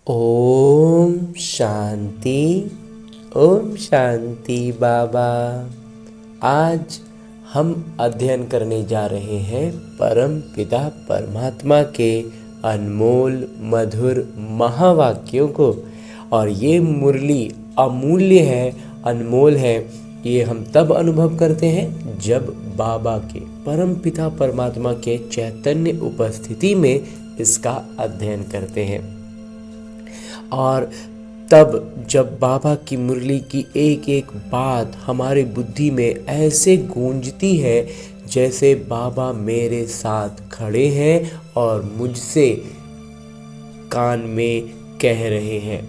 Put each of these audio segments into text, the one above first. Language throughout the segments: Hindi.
ओम शांति। ओम शांति बाबा। आज हम अध्ययन करने जा रहे हैं परम पिता परमात्मा के अनमोल मधुर महावाक्यों को। और ये मुरली अमूल्य है, अनमोल है। ये हम तब अनुभव करते हैं जब बाबा के परम पिता परमात्मा के चैतन्य उपस्थिति में इसका अध्ययन करते हैं। और तब जब बाबा की मुरली की एक एक बात हमारी बुद्धि में ऐसे गूंजती है जैसे बाबा मेरे साथ खड़े हैं और मुझसे कान में कह रहे हैं।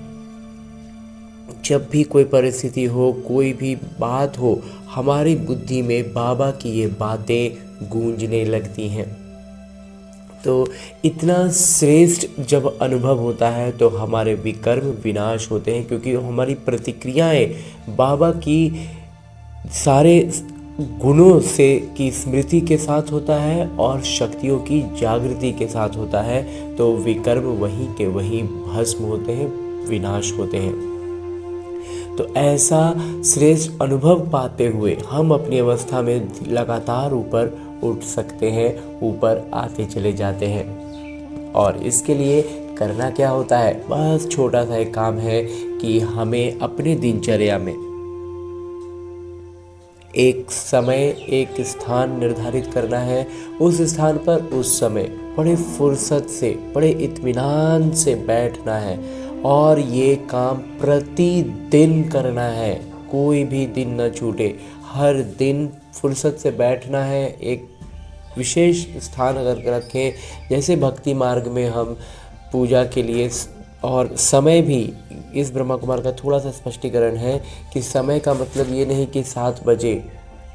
जब भी कोई परिस्थिति हो, कोई भी बात हो, हमारी बुद्धि में बाबा की ये बातें गूंजने लगती हैं। तो इतना श्रेष्ठ जब अनुभव होता है तो हमारे विकर्म विनाश होते हैं, क्योंकि हमारी प्रतिक्रियाएं बाबा की सारे गुणों से की स्मृति के साथ होता है और शक्तियों की जागृति के साथ होता है। तो विकर्म वहीं के वहीं भस्म होते हैं, विनाश होते हैं। तो ऐसा श्रेष्ठ अनुभव पाते हुए हम अपनी अवस्था में लगातार ऊपर उठ सकते हैं, ऊपर आते चले जाते हैं। और इसके लिए करना क्या होता है? बस छोटा सा एक काम है कि हमें अपने दिनचर्या में एक समय, एक स्थान निर्धारित करना है। उस स्थान पर उस समय बड़े फुर्सत से, बड़े इत्मीनान से बैठना है और ये काम प्रतिदिन करना है। कोई भी दिन न छूटे, हर दिन फुर्सत से बैठना है। एक विशेष स्थान अगर रखें, जैसे भक्ति मार्ग में हम पूजा के लिए, और समय भी इस ब्रह्मा कुमार का थोड़ा सा स्पष्टीकरण है कि समय का मतलब ये नहीं कि 7 बजे।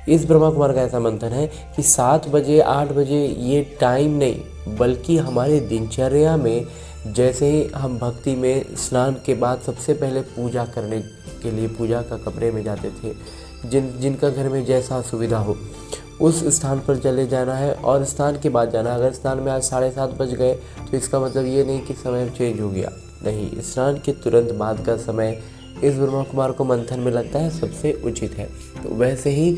इस ब्रह्मा कुमार का ऐसा मंथन है कि 7 बजे 8 बजे ये टाइम नहीं, बल्कि हमारे दिनचर्या में जैसे ही हम भक्ति में स्नान के बाद सबसे पहले पूजा करने के लिए पूजा का कमरे में जाते थे, जिनका घर में जैसा सुविधा हो उस स्थान पर चले जाना है और स्नान के बाद जाना। अगर स्नान में आज 7:30 बज गए तो इसका मतलब ये नहीं कि समय चेंज हो गया, नहीं, स्नान के तुरंत बाद का समय इस ब्रह्मा कुमार को मंथन में लगता है सबसे उचित है। तो वैसे ही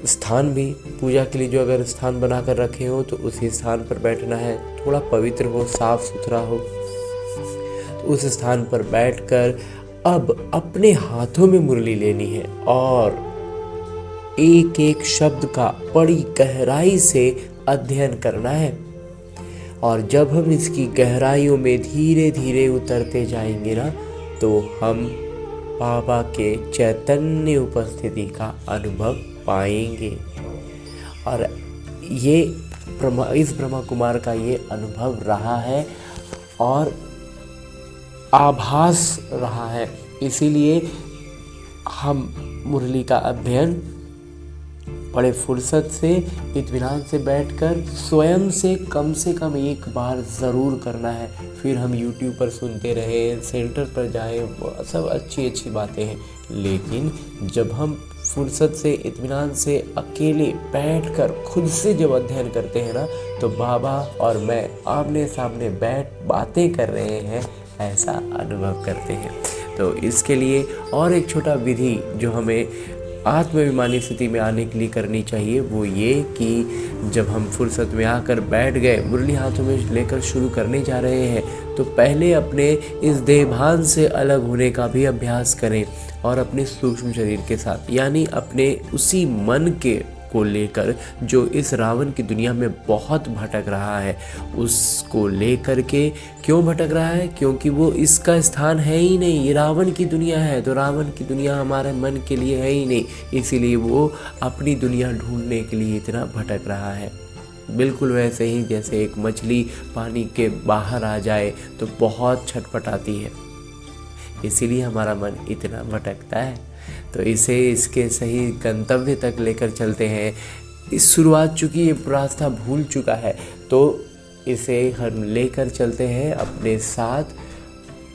स्थान भी पूजा के लिए जो अगर स्थान बना कर रखे हो तो उसी स्थान पर बैठना है। थोड़ा पवित्र हो, साफ सुथरा हो, तो उस स्थान पर बैठकर अब अपने हाथों में मुरली लेनी है और एक एक शब्द का बड़ी गहराई से अध्ययन करना है। और जब हम इसकी गहराइयों में धीरे धीरे उतरते जाएंगे ना, तो हम बाबा के चैतन्य उपस्थिति का अनुभव पाएंगे। और ये इस ब्रह्मा कुमार का ये अनुभव रहा है और आभास रहा है। इसीलिए हम मुरली का अध्ययन बड़े फुर्सत से, इत्मीनान से बैठकर स्वयं से कम एक बार ज़रूर करना है। फिर हम YouTube पर सुनते रहें, सेंटर पर जाएं, सब अच्छी अच्छी बातें हैं, लेकिन जब हम फुर्सत से, इत्मीनान से अकेले बैठकर खुद से जब अध्ययन करते हैं ना, तो बाबा और मैं आमने सामने बैठ बातें कर रहे हैं, ऐसा अनुभव करते हैं। तो इसके लिए और एक छोटा विधि जो हमें आत्माभिमानी स्थिति में आने के लिए करनी चाहिए, वो ये कि जब हम फुर्सत में आकर बैठ गए, मुरली हाथों में लेकर शुरू करने जा रहे हैं, तो पहले अपने इस देहभान से अलग होने का भी अभ्यास करें और अपने सूक्ष्म शरीर के साथ, यानी अपने उसी मन के को लेकर जो इस रावण की दुनिया में बहुत भटक रहा है, उसको लेकर के। क्यों भटक रहा है? क्योंकि वो इसका स्थान है ही नहीं, ये रावण की दुनिया है, तो रावण की दुनिया हमारे मन के लिए है ही नहीं, इसीलिए वो अपनी दुनिया ढूंढने के लिए इतना भटक रहा है। बिल्कुल वैसे ही जैसे एक मछली पानी के बाहर आ जाए तो बहुत छटपटाती है, इसीलिए हमारा मन इतना भटकता है। तो इसे इसके सही गंतव्य तक लेकर चलते हैं। इस शुरुआत, चूँकि ये रास्ता भूल चुका है, तो इसे हम लेकर चलते हैं अपने साथ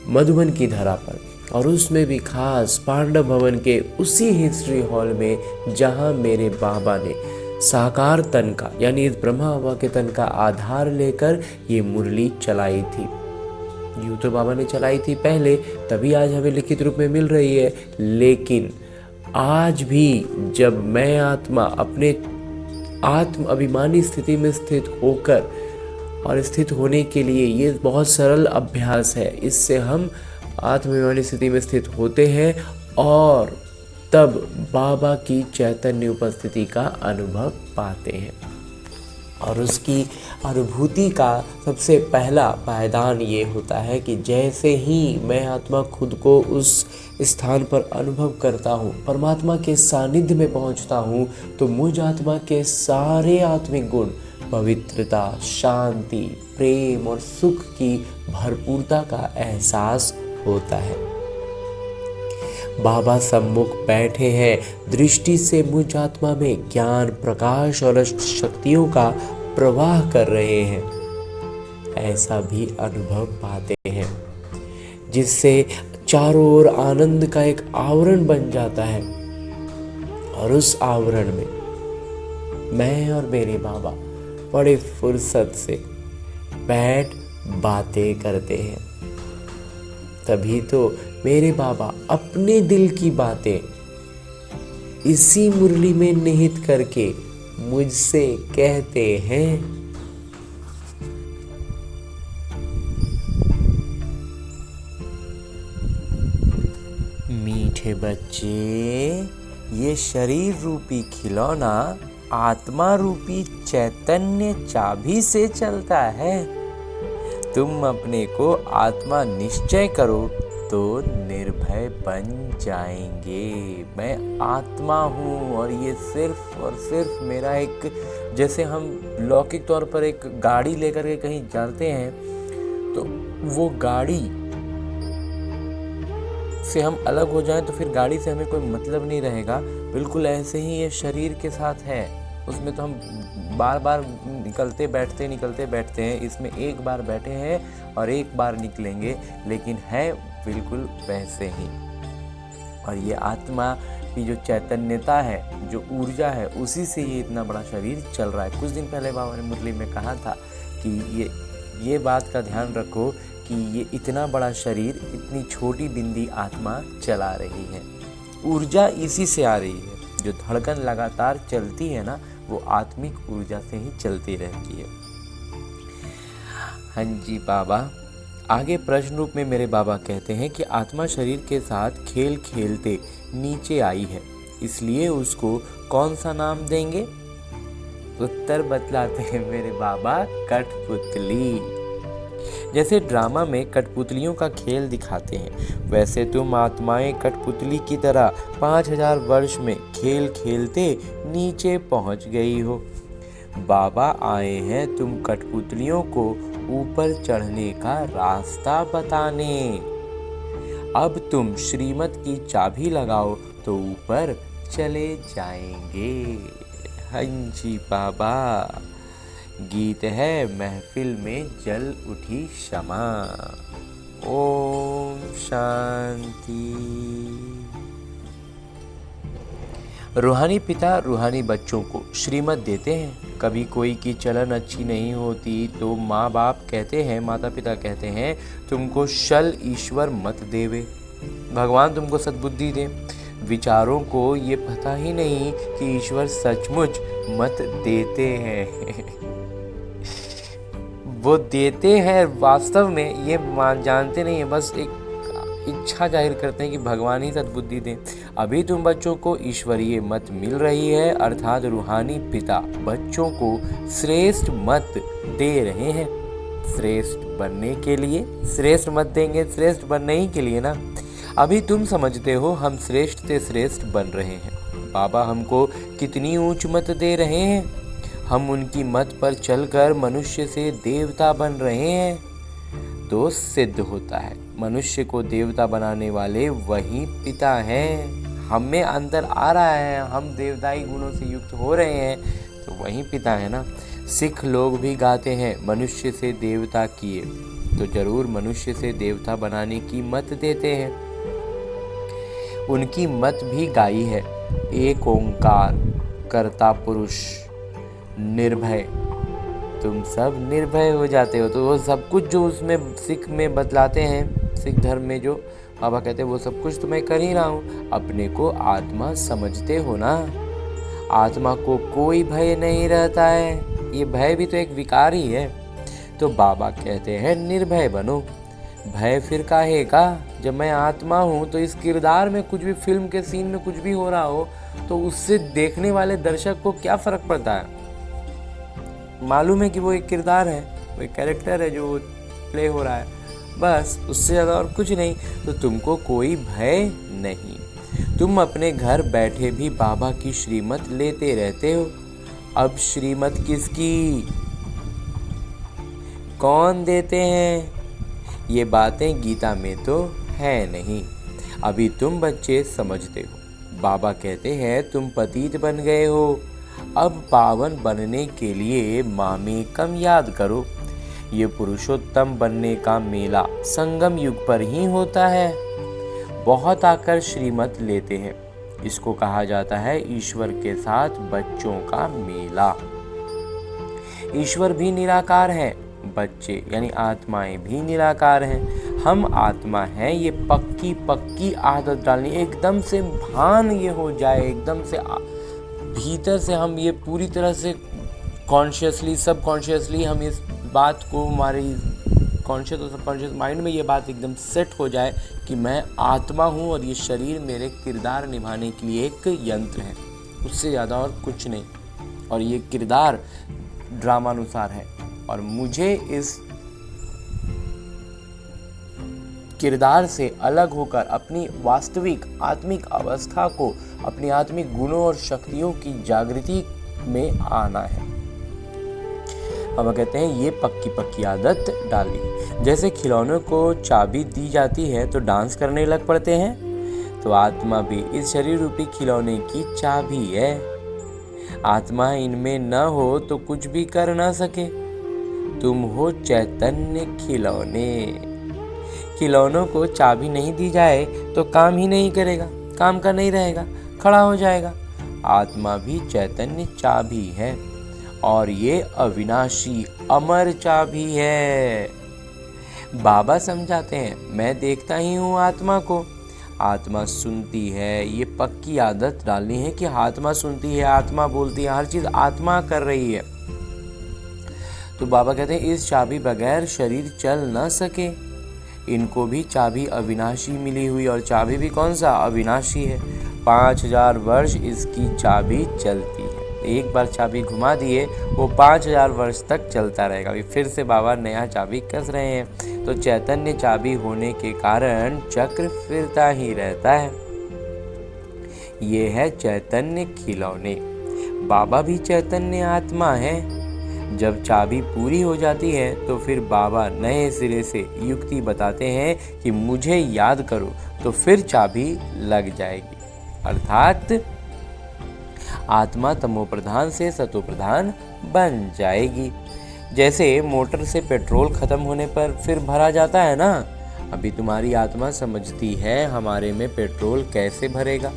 मधुबन की धरा पर, और उसमें भी खास पांडव भवन के उसी हिस्ट्री हॉल में जहाँ मेरे बाबा ने साकार तन का, यानी इस ब्रह्मा बाबा के तन का आधार लेकर ये मुरली चलाई थी। यूँ तो बाबा ने चलाई थी पहले, तभी आज हमें लिखित रूप में मिल रही है। लेकिन आज भी जब मैं आत्मा अपने आत्म अभिमानी स्थिति में स्थित होकर और स्थित होने के लिए, ये बहुत सरल अभ्यास है, इससे हम आत्माभिमानी स्थिति में स्थित होते हैं और तब बाबा की चैतन्य उपस्थिति का अनुभव पाते हैं। और उसकी अनुभूति का सबसे पहला पायदान ये होता है कि जैसे ही मैं आत्मा खुद को उस स्थान पर अनुभव करता हूँ, परमात्मा के सानिध्य में पहुँचता हूँ, तो मुझ आत्मा के सारे आत्मिक गुण, पवित्रता, शांति, प्रेम और सुख की भरपूरता का एहसास होता है। बाबा सम्मुख बैठे हैं, दृष्टि से मुझ आत्मा में ज्ञान, प्रकाश और शक्तियों का प्रवाह कर रहे हैं, ऐसा भी अनुभव पाते हैं, जिससे चारों ओर आनंद का एक आवरण बन जाता है। और उस आवरण में मैं और मेरे बाबा बड़े फुर्सत से बैठ बातें करते हैं। तभी तो मेरे बाबा अपने दिल की बातें इसी मुरली में निहित करके मुझसे कहते हैं। मीठे बच्चे, ये शरीर रूपी खिलौना आत्मा रूपी चैतन्य चाबी से चलता है। तुम अपने को आत्मा निश्चय करो तो निर्भय बन जाएंगे। मैं आत्मा हूँ और ये सिर्फ और सिर्फ मेरा एक, जैसे हम लौकिक तौर पर एक गाड़ी लेकर के कहीं जाते हैं तो वो गाड़ी से हम अलग हो जाएं तो फिर गाड़ी से हमें कोई मतलब नहीं रहेगा। बिल्कुल ऐसे ही ये शरीर के साथ है, उसमें तो हम बार बार निकलते बैठते हैं। इसमें एक बार बैठे हैं और एक बार निकलेंगे, लेकिन है बिल्कुल वैसे ही। और ये आत्मा की जो चैतन्यता है, जो ऊर्जा है, उसी से ये इतना बड़ा शरीर चल रहा है। कुछ दिन पहले बाबा ने मुरली में कहा था कि ये बात का ध्यान रखो कि ये इतना बड़ा शरीर इतनी छोटी बिंदी आत्मा चला रही है। ऊर्जा इसी से आ रही है। जो धड़कन लगातार चलती है ना, वो आत्मिक ऊर्जा से ही चलती रहती है। हाँ जी बाबा। आगे प्रश्न रूप में मेरे बाबा कहते हैं कि आत्मा शरीर के साथ खेल खेलते नीचे आई है, इसलिए उसको कौन सा नाम देंगे? उत्तर बतलाते हैं मेरे बाबा, कठपुतली। जैसे ड्रामा में कठपुतलियों का खेल दिखाते हैं, वैसे तुम आत्माएं कठपुतली की तरह 5000 वर्ष में खेल खेलते नीचे पहुंच गई हो। बाबा आए हैं तुम कठपुतलियों को ऊपर चढ़ने का रास्ता बताने। अब तुम श्रीमत की चाबी लगाओ तो ऊपर चले जाएंगे। हाँ जी बाबा। गीत है महफिल में जल उठी शमा। ओम शांति। रूहानी पिता रूहानी बच्चों को श्रीमत देते हैं। कभी कोई की चलन अच्छी नहीं होती तो माँ बाप कहते हैं, माता पिता कहते हैं, तुमको शल ईश्वर मत देवे, भगवान तुमको सद्बुद्धि दे। विचारों को ये पता ही नहीं कि ईश्वर सचमुच मत देते हैं। वो देते हैं वास्तव में, ये जानते नहीं है, बस एक इच्छा जाहिर करते हैं कि भगवान ही सद्बुद्धि दें। अभी तुम बच्चों को ईश्वरीय मत मिल रही है, अर्थात रूहानी पिता बच्चों को श्रेष्ठ मत दे रहे हैं। श्रेष्ठ बनने के लिए श्रेष्ठ मत देंगे, श्रेष्ठ बनने ही के लिए ना। अभी तुम समझते हो हम श्रेष्ठ से श्रेष्ठ बन रहे हैं। बाबा हमको कितनी ऊंच मत दे रहे हैं। हम उनकी मत पर चलकर मनुष्य से देवता बन रहे हैं। तो सिद्ध होता है मनुष्य को देवता बनाने वाले वही पिता हैं। हम में अंतर आ रहा है, हम देवताई गुणों से युक्त हो रहे हैं, तो वही पिता है ना। सिख लोग भी गाते हैं मनुष्य से देवता किए, तो जरूर मनुष्य से देवता बनाने की मत देते हैं। उनकी मत भी गाई है, एक ओंकार, कर्ता पुरुष, निर्भय, तुम सब निर्भय हो जाते हो। तो वो सब कुछ जो उसमें सिख में बतलाते हैं, सिख धर्म में जो बाबा कहते हैं वो सब कुछ तो मैं कर ही रहा हूँ। अपने को आत्मा समझते हो ना, आत्मा को कोई भय नहीं रहता है, ये भय भी तो एक विकार ही है। तो बाबा कहते हैं निर्भय बनो। भय फिर काहे का, जब मैं आत्मा हूँ तो इस किरदार में कुछ भी, फिल्म के सीन में कुछ भी हो रहा हो तो उससे देखने वाले दर्शक को क्या फर्क पड़ता है। मालूम है कि वो एक किरदार है, वो एक कैरेक्टर है जो प्ले हो रहा है, बस उससे ज़्यादा और कुछ नहीं। तो तुमको कोई भय नहीं। तुम अपने घर बैठे भी बाबा की श्रीमत लेते रहते हो। अब श्रीमत किसकी, कौन देते हैं, ये बातें गीता में तो है नहीं। अभी तुम बच्चे समझते हो। बाबा कहते हैं तुम पतित बन गए हो, अब पावन बनने के लिए मामेकम याद करो। ये पुरुषोत्तम बनने का मेला संगम युग पर ही होता है। बहुत आकर श्रीमत लेते हैं, इसको कहा जाता है ईश्वर के साथ बच्चों का मेला। ईश्वर भी निराकार है, बच्चे यानी आत्माएं भी निराकार हैं। हम आत्मा हैं, ये पक्की पक्की आदत डालनी, एकदम से भान ये हो जाए, एकदम से भीतर से हम ये पूरी तरह से कॉन्शियसली सबकॉन्शियसली हम इस बात को, हमारी कॉन्शियस और सबकॉन्शियस माइंड में ये बात एकदम सेट हो जाए कि मैं आत्मा हूँ और ये शरीर मेरे किरदार निभाने के लिए एक यंत्र है, उससे ज़्यादा और कुछ नहीं। और ये किरदार ड्रामानुसार है और मुझे इस किरदार से अलग होकर अपनी वास्तविक आत्मिक अवस्था को, अपनी आत्मिक गुणों और शक्तियों की जागृति में आना है। बाबा कहते हैं ये पक्की पक्की आदत डाली। जैसे खिलौनों को चाबी दी जाती है तो डांस करने लग पड़ते हैं, तो आत्मा भी इस शरीर रूपी खिलौने की चाबी है। आत्मा इनमें न हो तो कुछ भी कर ना सके। तुम हो चैतन्य खिलौने। खिलौनों को चाबी नहीं दी जाए तो काम ही नहीं करेगा, काम का नहीं रहेगा, खड़ा हो जाएगा। आत्मा भी चैतन्य चाबी है और ये अविनाशी अमर चाबी है। बाबा समझाते हैं मैं देखता ही हूँ आत्मा को, आत्मा सुनती है। ये पक्की आदत डालनी है कि आत्मा सुनती है, आत्मा बोलती है, हर चीज आत्मा कर रही है। तो बाबा कहते हैं इस चाबी बगैर शरीर चल ना सके। इनको भी चाबी अविनाशी मिली हुई, और चाबी भी कौन सा, अविनाशी है। 5000 वर्ष इसकी चाबी चलती है। एक बार चाबी घुमा दिए वो 5000 वर्ष तक चलता रहेगा। अभी फिर से बाबा नया चाबी कस रहे हैं। तो चैतन्य चाबी होने के कारण चक्र फिरता ही रहता है। ये है चैतन्य खिलौने। बाबा भी चैतन्य आत्मा है। जब चाबी पूरी हो जाती है तो फिर बाबा नए सिरे से युक्ति बताते हैं कि मुझे याद करो, तो फिर चाबी लग जाएगी। अर्थात आत्मा तमो प्रधान से सतो प्रधान बन जाएगी। जैसे मोटर से पेट्रोल खत्म होने पर फिर भरा जाता है ना, अभी तुम्हारी आत्मा समझती है हमारे में पेट्रोल कैसे भरेगा।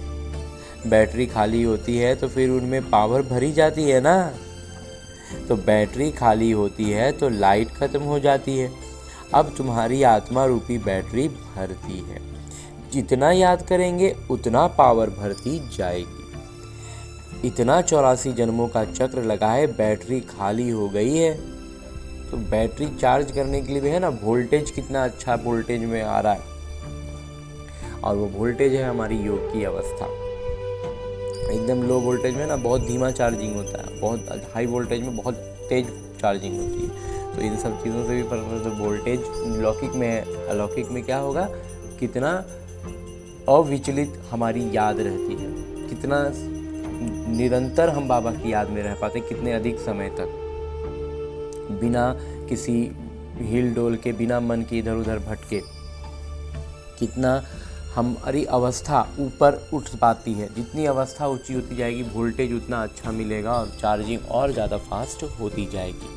बैटरी खाली होती है तो फिर उनमें पावर भरी जाती है ना। तो बैटरी खाली होती है तो लाइट खत्म हो जाती है। अब तुम्हारी आत्मा रूपी बैटरी भरती है। जितना याद करेंगे उतना पावर भरती जाएगी। इतना 84 जन्मों का चक्र लगा है, बैटरी खाली हो गई है। तो बैटरी चार्ज करने के लिए भी है ना, वोल्टेज कितना अच्छा वोल्टेज में आ रहा है, और वो वोल्टेज है हमारी योग की अवस्था। एकदम लो वोल्टेज में ना बहुत धीमा चार्जिंग होता है, बहुत हाई वोल्टेज में बहुत तेज चार्जिंग होती है। तो इन सब चीज़ों से भी फर्क पड़ता है। वोल्टेज लौकिक में है, अलौकिक में क्या होगा, कितना अविचलित हमारी याद रहती है, कितना निरंतर हम बाबा की याद में रह पाते, कितने अधिक समय तक बिना किसी हिल डोल के, बिना मन के इधर उधर भटके, कितना हमारी अवस्था ऊपर उठ पाती है। जितनी अवस्था ऊंची होती जाएगी वोल्टेज उतना अच्छा मिलेगा और चार्जिंग और ज़्यादा फास्ट होती जाएगी।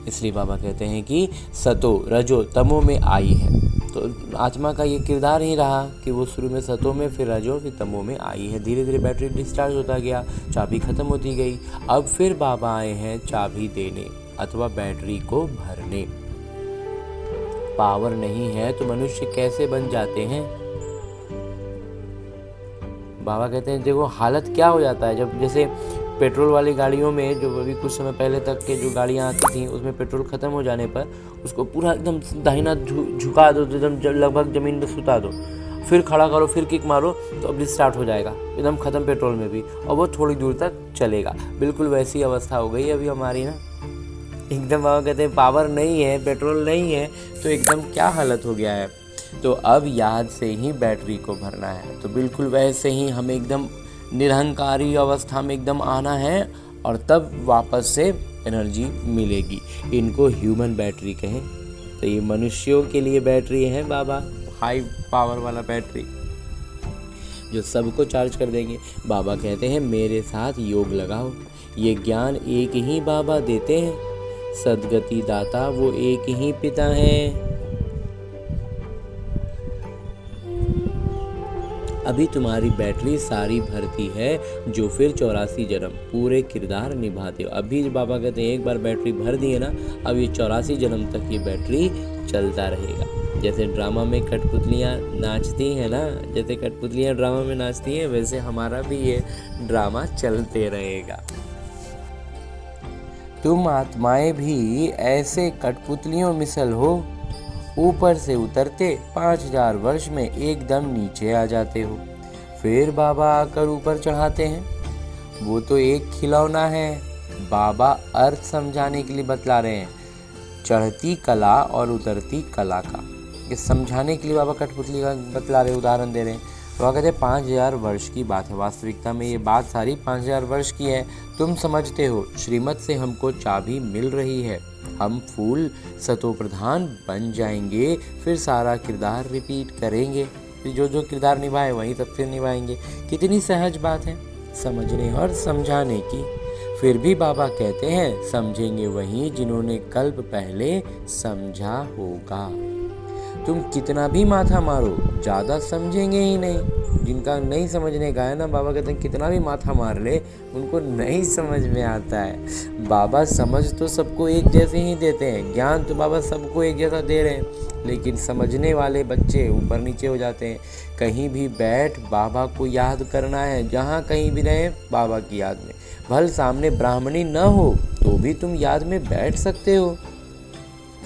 इसलिए बाबा कहते हैं कि सतो रजो तमो में आई है। तो आत्मा का ये किरदार ही रहा कि वो शुरू में सतों में, फिर रजों, फिर तमों में आई है। धीरे धीरे बैटरी डिस्चार्ज होता गया, चाबी ख़त्म होती गई। अब फिर बाबा आए हैं चाबी देने अथवा बैटरी को भरने। पावर नहीं है तो मनुष्य कैसे बन जाते हैं? बाबा कहते हैं देखो हालत क्या हो जाता है जब जैसे पेट्रोल वाली गाड़ियों में, जो अभी कुछ समय पहले तक के जो गाड़ियाँ आती थी उसमें पेट्रोल ख़त्म हो जाने पर उसको पूरा एकदम दाहिना झुका दो, एकदम लगभग ज़मीन पर सुता दो, फिर खड़ा करो, फिर किक मारो तो अब स्टार्ट हो जाएगा, एकदम ख़त्म पेट्रोल में भी, और वो थोड़ी दूर तक चलेगा। बिल्कुल वैसी अवस्था हो गई अभी हमारी ना, एकदम। बाबा कहते हैं पावर नहीं है, पेट्रोल नहीं है, तो एकदम क्या हालत हो गया है। तो अब याद से ही बैटरी को भरना है। तो बिल्कुल वैसे ही हमें एकदम निरहंकारी अवस्था में एकदम आना है और तब वापस से एनर्जी मिलेगी। इनको ह्यूमन बैटरी कहें। तो ये मनुष्यों के लिए बैटरी है बाबा, हाई पावर वाला बैटरी जो सबको चार्ज कर देंगे। बाबा कहते हैं मेरे साथ योग लगाओ। ये ज्ञान एक ही बाबा देते हैं, सद्गति दाता वो एक ही पिता हैं। अभी तुम्हारी बैटरी सारी भरती है जो फिर 84 जन्म पूरे किरदार निभाते हो। अभी बाबा कहते हैं एक बार बैटरी भर दिए ना, अब ये 84 जन्म तक ये बैटरी चलता रहेगा। जैसे ड्रामा में कठपुतलियाँ नाचती हैं ना, जैसे कठपुतलियाँ ड्रामा में नाचती हैं, वैसे हमारा भी ये ड्रामा चलते रहेगा। तुम आत्माएं भी ऐसे कठपुतलियों मिसल हो, ऊपर से उतरते 5000 वर्ष में एकदम नीचे आ जाते हो, फिर बाबा आकर ऊपर चढ़ाते हैं। वो तो एक खिलौना है। बाबा अर्थ समझाने के लिए बतला रहे हैं, चढ़ती कला और उतरती कला का। ये समझाने के लिए बाबा कठपुतली का बतला रहे, उदाहरण दे रहे हैं। बाबा कहते हैं 5000 वर्ष की बात है, वास्तविकता में ये बात सारी 5000 वर्ष की है। तुम समझते हो श्रीमत से हमको चाबी मिल रही है, हम फूल सतो प्रधान बन जाएंगे, फिर सारा किरदार रिपीट करेंगे, फिर जो किरदार निभाए वहीं तब फिर निभाएंगे। कितनी सहज बात है समझने और समझाने की। फिर भी बाबा कहते हैं समझेंगे वही जिन्होंने कल्प पहले समझा होगा। तुम कितना भी माथा मारो ज़्यादा समझेंगे ही नहीं। जिनका नहीं समझने का है ना, बाबा कहते हैं कितना भी माथा मार ले उनको नहीं समझ में आता है। बाबा समझ तो सबको एक जैसे ही देते हैं, ज्ञान तो बाबा सबको एक जैसा दे रहे हैं, लेकिन समझने वाले बच्चे ऊपर नीचे हो जाते हैं। कहीं भी बैठ बाबा को याद करना है, जहाँ कहीं भी रहे बाबा की याद में। भल सामने ब्राह्मणी न हो तो भी तुम याद में बैठ सकते हो।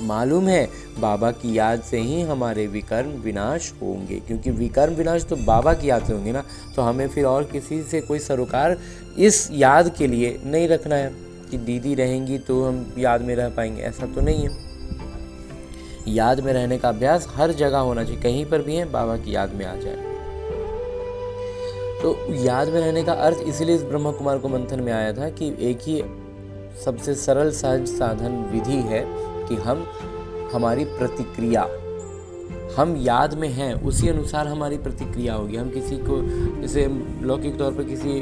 मालूम है बाबा की याद से ही हमारे विकर्म विनाश होंगे, क्योंकि विकर्म विनाश तो बाबा की याद से होंगे ना। तो हमें फिर और किसी से कोई सरोकार इस याद के लिए नहीं रखना है कि दीदी रहेंगी तो हम याद में रह पाएंगे, ऐसा तो नहीं है। याद में रहने का अभ्यास हर जगह होना चाहिए, कहीं पर भी है बाबा की याद में आ जाए। तो याद में रहने का अर्थ इसलिए इस ब्रह्मा कुमार को मंथन में आया था कि एक ही सबसे सरल सहज साधन विधि है कि हम हमारी प्रतिक्रिया, हम याद में हैं उसी अनुसार हमारी प्रतिक्रिया होगी। हम किसी को जैसे लौकिक तौर पर किसी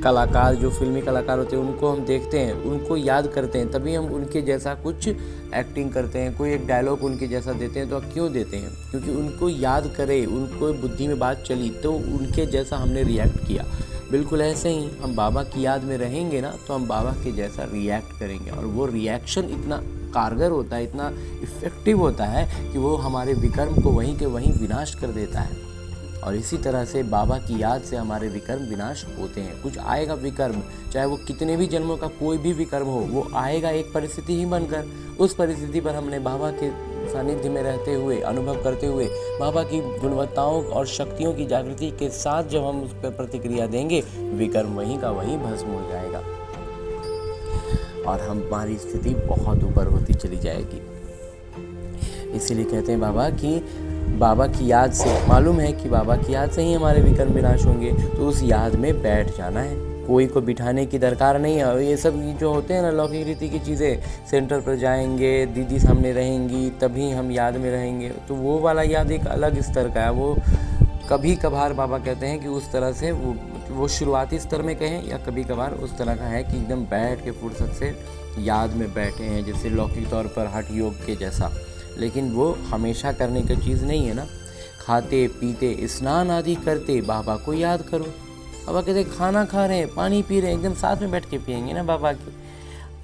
कलाकार, जो फिल्मी कलाकार होते हैं उनको हम देखते हैं, उनको याद करते हैं, तभी हम उनके जैसा कुछ एक्टिंग करते हैं। कोई एक डायलॉग उनके जैसा देते हैं तो क्यों देते हैं? क्योंकि उनको याद करे, उनको बुद्धि में बात चली तो उनके जैसा हमने रिएक्ट किया। बिल्कुल ऐसे ही हम बाबा की याद में रहेंगे ना तो हम बाबा के जैसा रिएक्ट करेंगे, और वो रिएक्शन इतना कारगर होता है, इतना इफ़ेक्टिव होता है कि वो हमारे विकर्म को वहीं के वहीं विनाश कर देता है। और इसी तरह से बाबा की याद से हमारे विकर्म विनाश होते हैं। कुछ आएगा विकर्म, चाहे वो कितने भी जन्मों का कोई भी विकर्म हो, वो आएगा एक परिस्थिति ही बनकर। उस परिस्थिति पर हमने बाबा के सानिध्य में रहते हुए, अनुभव करते हुए, बाबा की गुणवत्ताओं और शक्तियों की जागृति के साथ जब हम उस पर प्रतिक्रिया देंगे, विकर्म वहीं का वहीं भस्म हो जाएगा और हमारी स्थिति बहुत ऊपर होती चली जाएगी। इसीलिए कहते हैं बाबा कि बाबा की याद से, मालूम है कि बाबा की याद से ही हमारे विकर्म विनाश होंगे, तो उस याद में बैठ जाना है। कोई को बिठाने की दरकार नहीं है। ये सब जो होते हैं ना लौकिक रीति की चीज़ें, सेंटर पर जाएंगे, दीदी सामने रहेंगी तभी हम याद में रहेंगे, तो वो वाला याद एक अलग स्तर का है। वो कभी कभार बाबा कहते हैं कि उस तरह से वो शुरुआती स्तर में कहें या कभी कभार उस तरह का है कि एकदम बैठ के फुर्सत से याद में बैठे हैं, जैसे लौकिक तौर पर हठ योग के जैसा लेकिन वो हमेशा करने की चीज़ नहीं है ना। खाते पीते स्नान आदि करते बाबा को याद करो। बाबा कहते खाना खा रहे हैं, पानी पी रहे हैं, एकदम साथ में बैठ के पियेंगे ना बाबा के।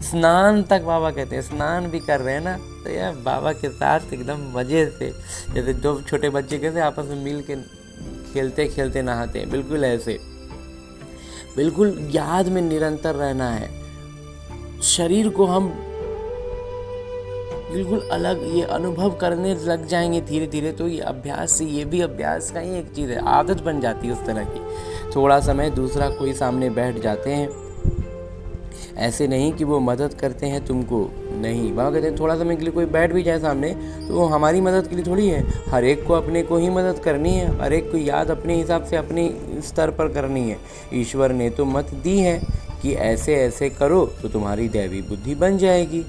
स्नान तक बाबा कहते हैं, स्नान भी कर रहे हैं ना, तो यार बाबा के साथ एकदम मज़े से, जैसे दो छोटे बच्चे कैसे आपस में मिल के खेलते खेलते नहाते हैं, बिल्कुल ऐसे, बिल्कुल याद में निरंतर रहना है। शरीर को हम बिल्कुल अलग ये अनुभव करने लग जाएंगे धीरे धीरे, तो ये अभ्यास से, ये भी अभ्यास का ही एक चीज़ है, आदत बन जाती है उस तरह की। थोड़ा समय दूसरा कोई सामने बैठ जाते हैं, ऐसे नहीं कि वो मदद करते हैं तुमको, नहीं, बाबा कहते हैं थोड़ा समय के लिए कोई बैठ भी जाए सामने तो वो हमारी मदद के लिए थोड़ी है। हर एक को अपने को ही मदद करनी है, हर एक को याद अपने हिसाब से अपने स्तर पर करनी है। ईश्वर ने तो मत दी है कि ऐसे ऐसे करो तो तुम्हारी दैवी बुद्धि बन जाएगी,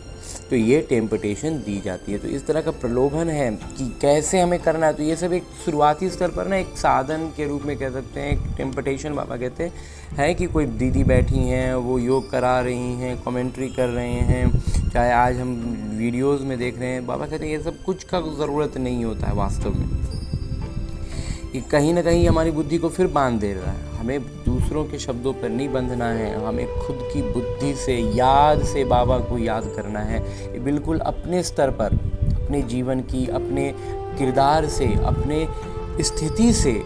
तो ये टेम्पटेशन दी जाती है। तो इस तरह का प्रलोभन है कि कैसे हमें करना है। तो ये सब एक शुरुआती स्तर पर ना एक साधन के रूप में कह सकते हैं, एक टेम्पटेशन बाबा कहते हैं कि कोई दीदी बैठी हैं, वो योग करा रही हैं, कमेंट्री कर रहे हैं, चाहे आज हम वीडियोज़ में देख रहे हैं, बाबा कहते हैं ये सब कुछ का ज़रूरत नहीं होता है वास्तव में। ये कहीं ना कहीं हमारी बुद्धि को फिर बांध दे रहा है। हमें दूसरों के शब्दों पर नहीं बंधना है, हमें खुद की बुद्धि से, याद से बाबा को याद करना है। ये बिल्कुल अपने स्तर पर, अपने जीवन की, अपने किरदार से, अपने स्थिति से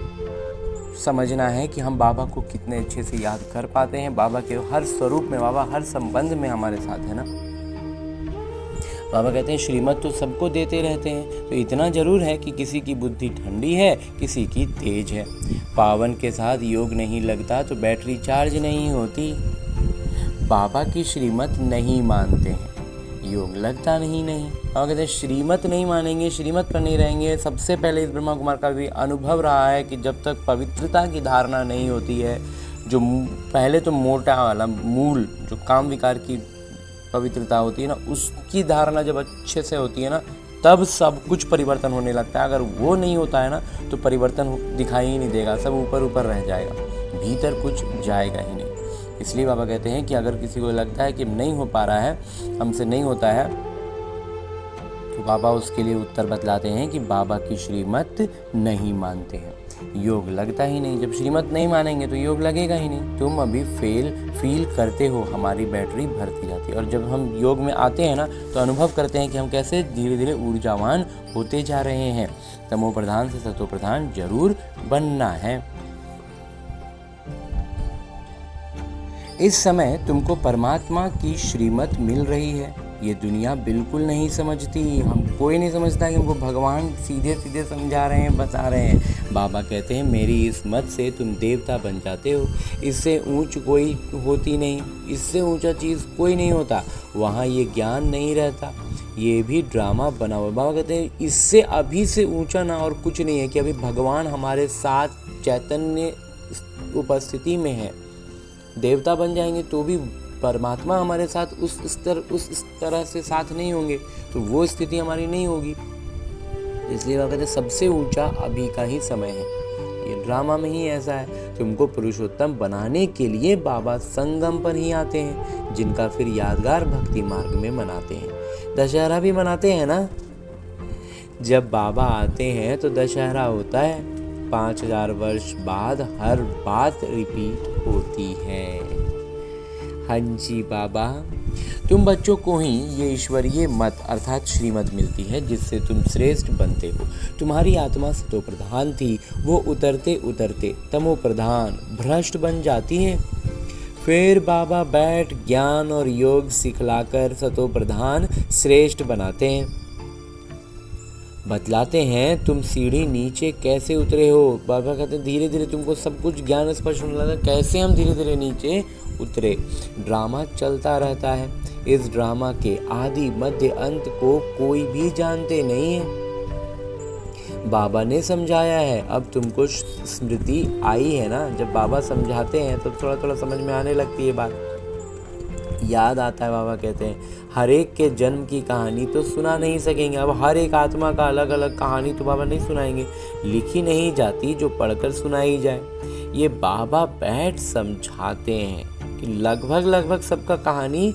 समझना है कि हम बाबा को कितने अच्छे से याद कर पाते हैं। बाबा के हर स्वरूप में, बाबा हर संबंध में हमारे साथ है ना। बाबा कहते हैं श्रीमत तो सबको देते रहते हैं, तो इतना जरूर है कि किसी की बुद्धि ठंडी है, किसी की तेज है। पावन के साथ योग नहीं लगता तो बैटरी चार्ज नहीं होती। बाबा की श्रीमत नहीं मानते हैं, योग लगता नहीं। बाबा कहते हैं श्रीमत नहीं मानेंगे, श्रीमत पर नहीं रहेंगे। सबसे पहले इस ब्रह्मा कुमार का भी अनुभव रहा है कि जब तक पवित्रता की धारणा नहीं होती है, जो पहले तो मोटा वाला मूल जो काम विकार की पवित्रता होती है ना, उसकी धारणा जब अच्छे से होती है ना, तब सब कुछ परिवर्तन होने लगता है। अगर वो नहीं होता है ना तो परिवर्तन दिखाई ही नहीं देगा, सब ऊपर ऊपर रह जाएगा, भीतर कुछ जाएगा ही नहीं। इसलिए बाबा कहते हैं कि अगर किसी को लगता है कि नहीं हो पा रहा है, हमसे नहीं होता है, तो बाबा उसके लिए उत्तर बतलाते हैं कि बाबा की श्रीमत नहीं मानते हैं, योग लगता ही नहीं। जब श्रीमत नहीं मानेंगे तो योग लगेगा ही नहीं। तुम अभी फील करते हो, हमारी बैटरी भरती जाती है। और जब हम योग में आते हैं ना तो अनुभव करते हैं कि हम कैसे धीरे धीरे ऊर्जावान होते जा रहे हैं। तमो प्रधान से सतो प्रधान जरूर बनना है। इस समय तुमको परमात्मा की श्रीमत मिल रही है। ये दुनिया बिल्कुल नहीं समझती, हम कोई नहीं समझता कि हमको भगवान सीधे सीधे समझा रहे हैं, बता रहे हैं। बाबा कहते हैं मेरी इस मत से तुम देवता बन जाते हो, इससे ऊंच कोई होती नहीं, इससे ऊंचा चीज़ कोई नहीं होता। वहाँ ये ज्ञान नहीं रहता, ये भी ड्रामा बना हुआ। बाबा कहते हैं इससे अभी से ऊंचा ना और कुछ नहीं है कि अभी भगवान हमारे साथ चैतन्य उपस्थिति में है। देवता बन जाएंगे तो भी परमात्मा हमारे साथ उस तरह से साथ नहीं होंगे, तो वो स्थिति हमारी नहीं होगी। इसलिए बाबा कहते हैं सबसे ऊंचा अभी का ही समय है। ये ड्रामा में ही ऐसा है। तुमको पुरुषोत्तम बनाने के लिए बाबा संगम पर ही आते हैं, जिनका फिर यादगार भक्ति मार्ग में मनाते हैं। दशहरा भी मनाते हैं ना। जब बाबा आते हैं तो दशहरा होता है, 5000 वर्ष बाद हर बात रिपीट होती है। हाँ जी बाबा, तुम बच्चों को ही ये ईश्वरीय मत अर्थात श्रीमत मिलती है, जिससे तुम श्रेष्ठ बनते हो। तुम्हारी आत्मा सतो प्रधान थी, वो उतरते उतरते तमो प्रधान भ्रष्ट बन जाती है। फिर बाबा बैठ ज्ञान और योग सिखलाकर सतो प्रधान श्रेष्ठ बनाते हैं। बतलाते हैं तुम सीढ़ी नीचे कैसे उतरे हो। बाबा कहते हैं धीरे धीरे तुमको सब कुछ ज्ञान स्पष्ट होने लगा, कैसे हम धीरे धीरे नीचे उतरे। ड्रामा चलता रहता है, इस ड्रामा के आदि मध्य अंत को कोई भी जानते नहीं है। बाबा ने समझाया है, अब तुमको स्मृति आई है ना। जब बाबा समझाते हैं तो थोड़ा थोड़ा समझ में आने लगती है बात, याद आता है। बाबा कहते हैं हर एक के जन्म की कहानी तो सुना नहीं सकेंगे, अब हर एक आत्मा का अलग अलग कहानी तो बाबा नहीं सुनाएंगे, लिखी नहीं जाती जो पढ़कर सुनाई जाए। ये बाबा बैठ समझाते हैं कि लगभग सबका कहानी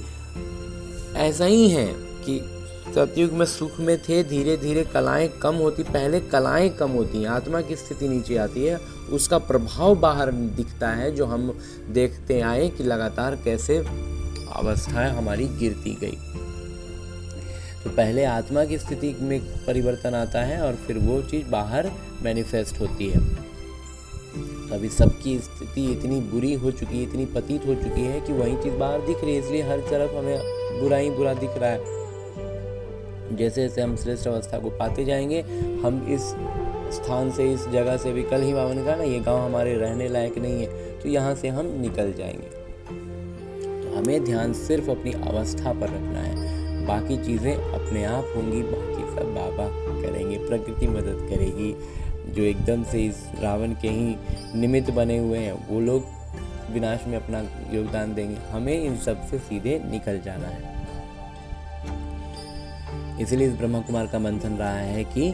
ऐसा ही है कि सतयुग में सुख में थे, धीरे धीरे कलाएं कम होती, पहले कलाएं कम होती हैं, आत्मा की स्थिति नीचे आती है, उसका प्रभाव बाहर दिखता है, जो हम देखते आए कि लगातार कैसे अवस्थाएं हमारी गिरती गई। तो पहले आत्मा की स्थिति में परिवर्तन आता है और फिर वो चीज़ बाहर मैनिफेस्ट होती है। तो अभी सबकी स्थिति इतनी बुरी हो चुकी है, इतनी पतित हो चुकी है कि वही चीज़ बाहर दिख रही है, इसलिए हर तरफ हमें बुरा ही बुरा दिख रहा है। जैसे जैसे हम श्रेष्ठ अवस्था को पाते जाएंगे, हम इस स्थान से, इस जगह से, भी कल ही बाबा ने कहा ना, ये गांव हमारे रहने लायक नहीं है, तो यहाँ से हम निकल जाएंगे। तो हमें ध्यान सिर्फ अपनी अवस्था पर रखना है, बाकी चीज़ें अपने आप होंगी, बाकी सब बाबा करेंगे, प्रकृति मदद करेगी। जो एकदम से इस रावण के ही निमित्त बने हुए हैं, वो लोग विनाश में अपना योगदान देंगे, हमें इन सब से सीधे निकल जाना है। इसलिए इस ब्रह्मा कुमार का मंथन रहा है कि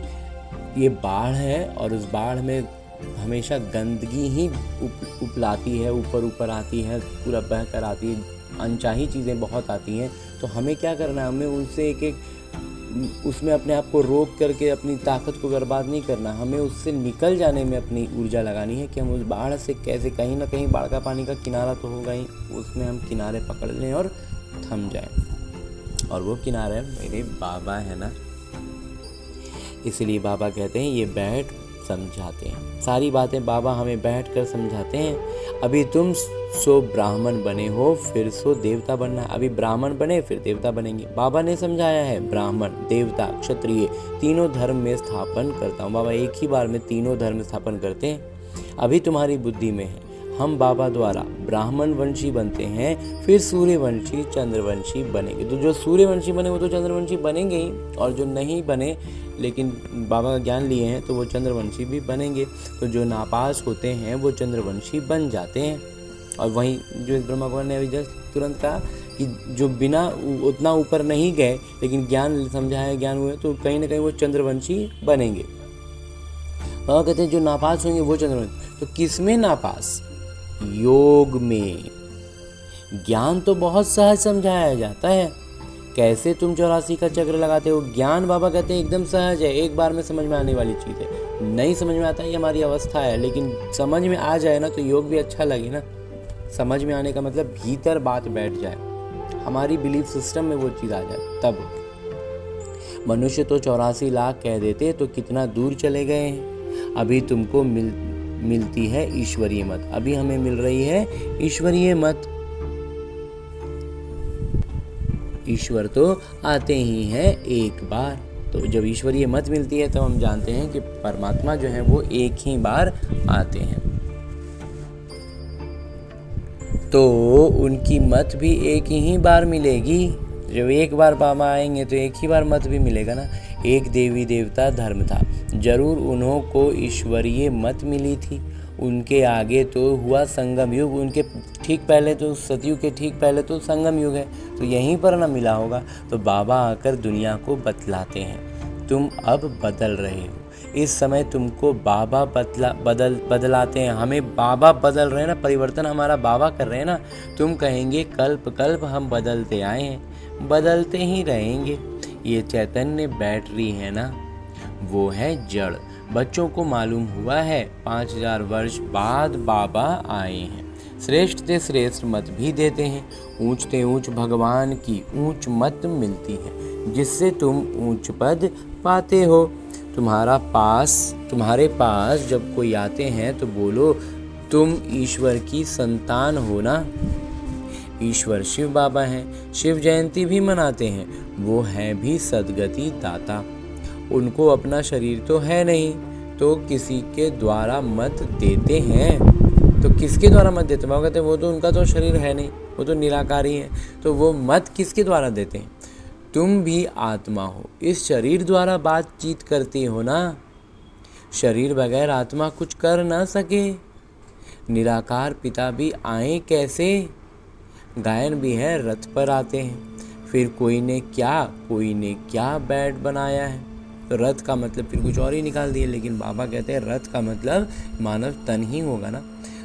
ये बाढ़ है और उस बाढ़ में हमेशा गंदगी ही उपलाती है, ऊपर ऊपर आती है, पूरा बह कर आती है, अनचाही चीज़ें बहुत आती हैं। तो हमें क्या करना है, हमें उनसे एक एक उसमें अपने आप को रोक करके अपनी ताकत को बर्बाद नहीं करना, हमें उससे निकल जाने में अपनी ऊर्जा लगानी है कि हम उस बाढ़ से कैसे, कहीं ना कहीं बाढ़ का पानी का किनारा तो होगा ही, उसमें हम किनारे पकड़ लें और थम जाएं। और वो किनारे मेरे बाबा है ना, इसलिए बाबा कहते हैं ये बैठ समझाते हैं, सारी बातें बाबा हमें बैठ कर समझाते हैं। अभी तुम सो ब्राह्मण बने हो, फिर सो देवता बनना है। अभी ब्राह्मण बने, फिर देवता बनेंगे। बाबा ने समझाया है, ब्राह्मण, देवता, क्षत्रिय तीनों धर्म में स्थापन करता हूँ। बाबा एक ही बार में तीनों धर्म स्थापन करते हैं। अभी तुम्हारी बुद्धि में है, हम बाबा द्वारा ब्राह्मण वंशी बनते हैं, फिर सूर्यवंशी, चंद्रवंशी बनेंगे। तो जो सूर्यवंशी बने वो तो चंद्रवंशी बनेंगे ही, और जो नहीं बने लेकिन बाबा का ज्ञान लिए हैं तो वो चंद्रवंशी भी बनेंगे। तो जो नापास होते हैं वो चंद्रवंशी बन जाते हैं। और वहीं जो इस ब्रह्मा कुमार ने अभी जस्ट तुरंत कहा कि जो बिना उतना ऊपर नहीं गए लेकिन ज्ञान समझाया, ज्ञान हुए, तो कहीं ना कहीं वो चंद्रवंशी बनेंगे। बाबा कहते हैं जो नापास होंगे वो चंद्रवंशी। तो किस में नापास? योग में। ज्ञान तो बहुत सहज समझाया जाता है, कैसे तुम 84 का चक्र लगाते हो, ज्ञान बाबा कहते हैं एकदम सहज है, एक बार में समझ में आने वाली चीज़ है। नहीं समझ में आता ये हमारी अवस्था है, लेकिन समझ में आ जाए ना तो योग भी अच्छा लगे ना। समझ में आने का मतलब भीतर बात बैठ जाए, हमारी बिलीफ सिस्टम में वो चीज़ आ जाए तब। मनुष्य तो 84 लाख कह देते तो कितना दूर चले गए हैं। अभी तुमको मिलती है ईश्वरीय मत, अभी हमें मिल रही है ईश्वरीय मत। ईश्वर तो आते ही हैं एक बार। तो जब ईश्वरीय मत मिलती है तो हम जानते हैं कि परमात्मा जो है वो एक ही बार आते हैं। तो उनकी मत भी एक ही बार मिलेगी। जब एक बार बाबा आएंगे तो एक ही बार मत भी मिलेगा ना। एक देवी देवता धर्म था, जरूर उन्हों को ईश्वरीय मत मिली थी। उनके आगे तो हुआ संगम युग, उनके ठीक पहले तो सतयुग के ठीक पहले तो संगम युग है, तो यहीं पर ना मिला होगा। तो बाबा आकर दुनिया को बतलाते हैं, तुम अब बदल रहे हो। इस समय तुमको बाबा बदलाते हैं, हमें बाबा बदल रहे हैं ना, परिवर्तन हमारा बाबा कर रहे हैं ना। तुम कहेंगे कल्प कल्प हम बदलते आए हैं, बदलते ही रहेंगे। ये चैतन्य बैटरी है ना, वो है जड़। बच्चों को मालूम हुआ है 5000 वर्ष बाद बाबा आए हैं, श्रेष्ठ से श्रेष्ठ मत भी देते हैं। ऊंचते ऊंच भगवान की ऊंच मत मिलती है, जिससे तुम ऊंच पद पाते हो। तुम्हारे पास जब कोई आते हैं तो बोलो तुम ईश्वर की संतान हो ना। ईश्वर शिव बाबा हैं, शिव जयंती भी मनाते हैं, वो हैं भी सद्गति दाता। उनको अपना शरीर तो है नहीं, तो किसी के द्वारा मत देते हैं। तो किसके द्वारा मत देते? बाबा कहते हैं वो तो उनका तो शरीर है नहीं, वो तो निराकारी है, तो वो मत किसके द्वारा देते हैं? तुम भी आत्मा हो, इस शरीर द्वारा बातचीत करती हो ना। शरीर बगैर आत्मा कुछ कर ना सके। निराकार पिता भी आए कैसे? गायन भी है, रथ पर आते हैं, फिर कोई ने क्या बैठ बनाया है। तो रथ का मतलब फिर कुछ और ही निकाल दिए, लेकिन बाबा कहते हैं रथ का मतलब मानव तन ही होगा ना।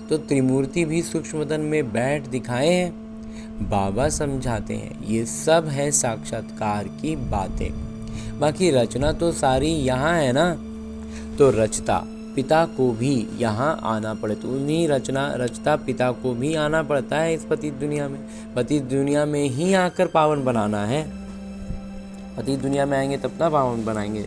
तो त्रिमूर्ति भी सूक्ष्म तन में बैठ दिखाए हैं। बाबा समझाते हैं ये सब है साक्षात्कार की बातें। बाकी रचना तो सारी यहाँ है ना, तो रचता पिता को भी यहाँ आना पड़े, तो उन्हीं रचता पिता को भी आना पड़ता है इस पतित दुनिया में। पतित दुनिया में ही आकर पावन बनाना है, पतित दुनिया में आएंगे तब ना पावन बनाएंगे।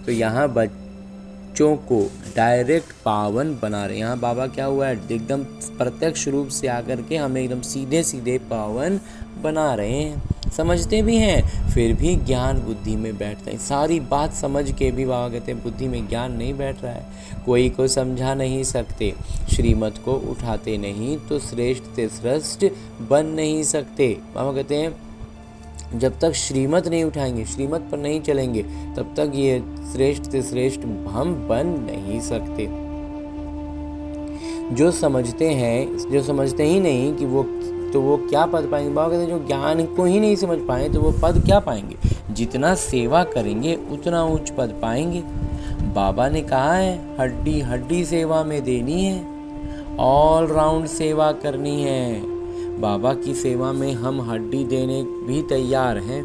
तो यहाँ बच्चों को डायरेक्ट पावन बना रहे हैं। यहाँ बाबा क्या हुआ है, एकदम प्रत्यक्ष रूप से आकर के हमें एकदम सीधे सीधे पावन बना रहे हैं। समझते भी हैं फिर भी ज्ञान बुद्धि में बैठते हैं। सारी बात समझ के भी बाबा कहते हैं बुद्धि में ज्ञान नहीं बैठ रहा है। कोई को समझा नहीं सकते, श्रीमत को उठाते नहीं तो श्रेष्ठ से श्रेष्ठ बन नहीं सकते। बाबा कहते हैं जब तक श्रीमत नहीं उठाएंगे, श्रीमत पर नहीं चलेंगे, तब तक ये श्रेष्ठ से श्रेष्ठ हम बन नहीं सकते। जो समझते हैं, जो समझते ही नहीं कि वो क्या पद पाएंगे। बाबा कहते हैं जो ज्ञान को ही नहीं समझ पाए तो वो पद क्या पाएंगे। जितना सेवा करेंगे उतना उच्च पद पाएंगे। बाबा ने कहा है हड्डी हड्डी सेवा में देनी है, ऑल राउंड सेवा करनी है। बाबा की सेवा में हम हड्डी देने भी तैयार हैं।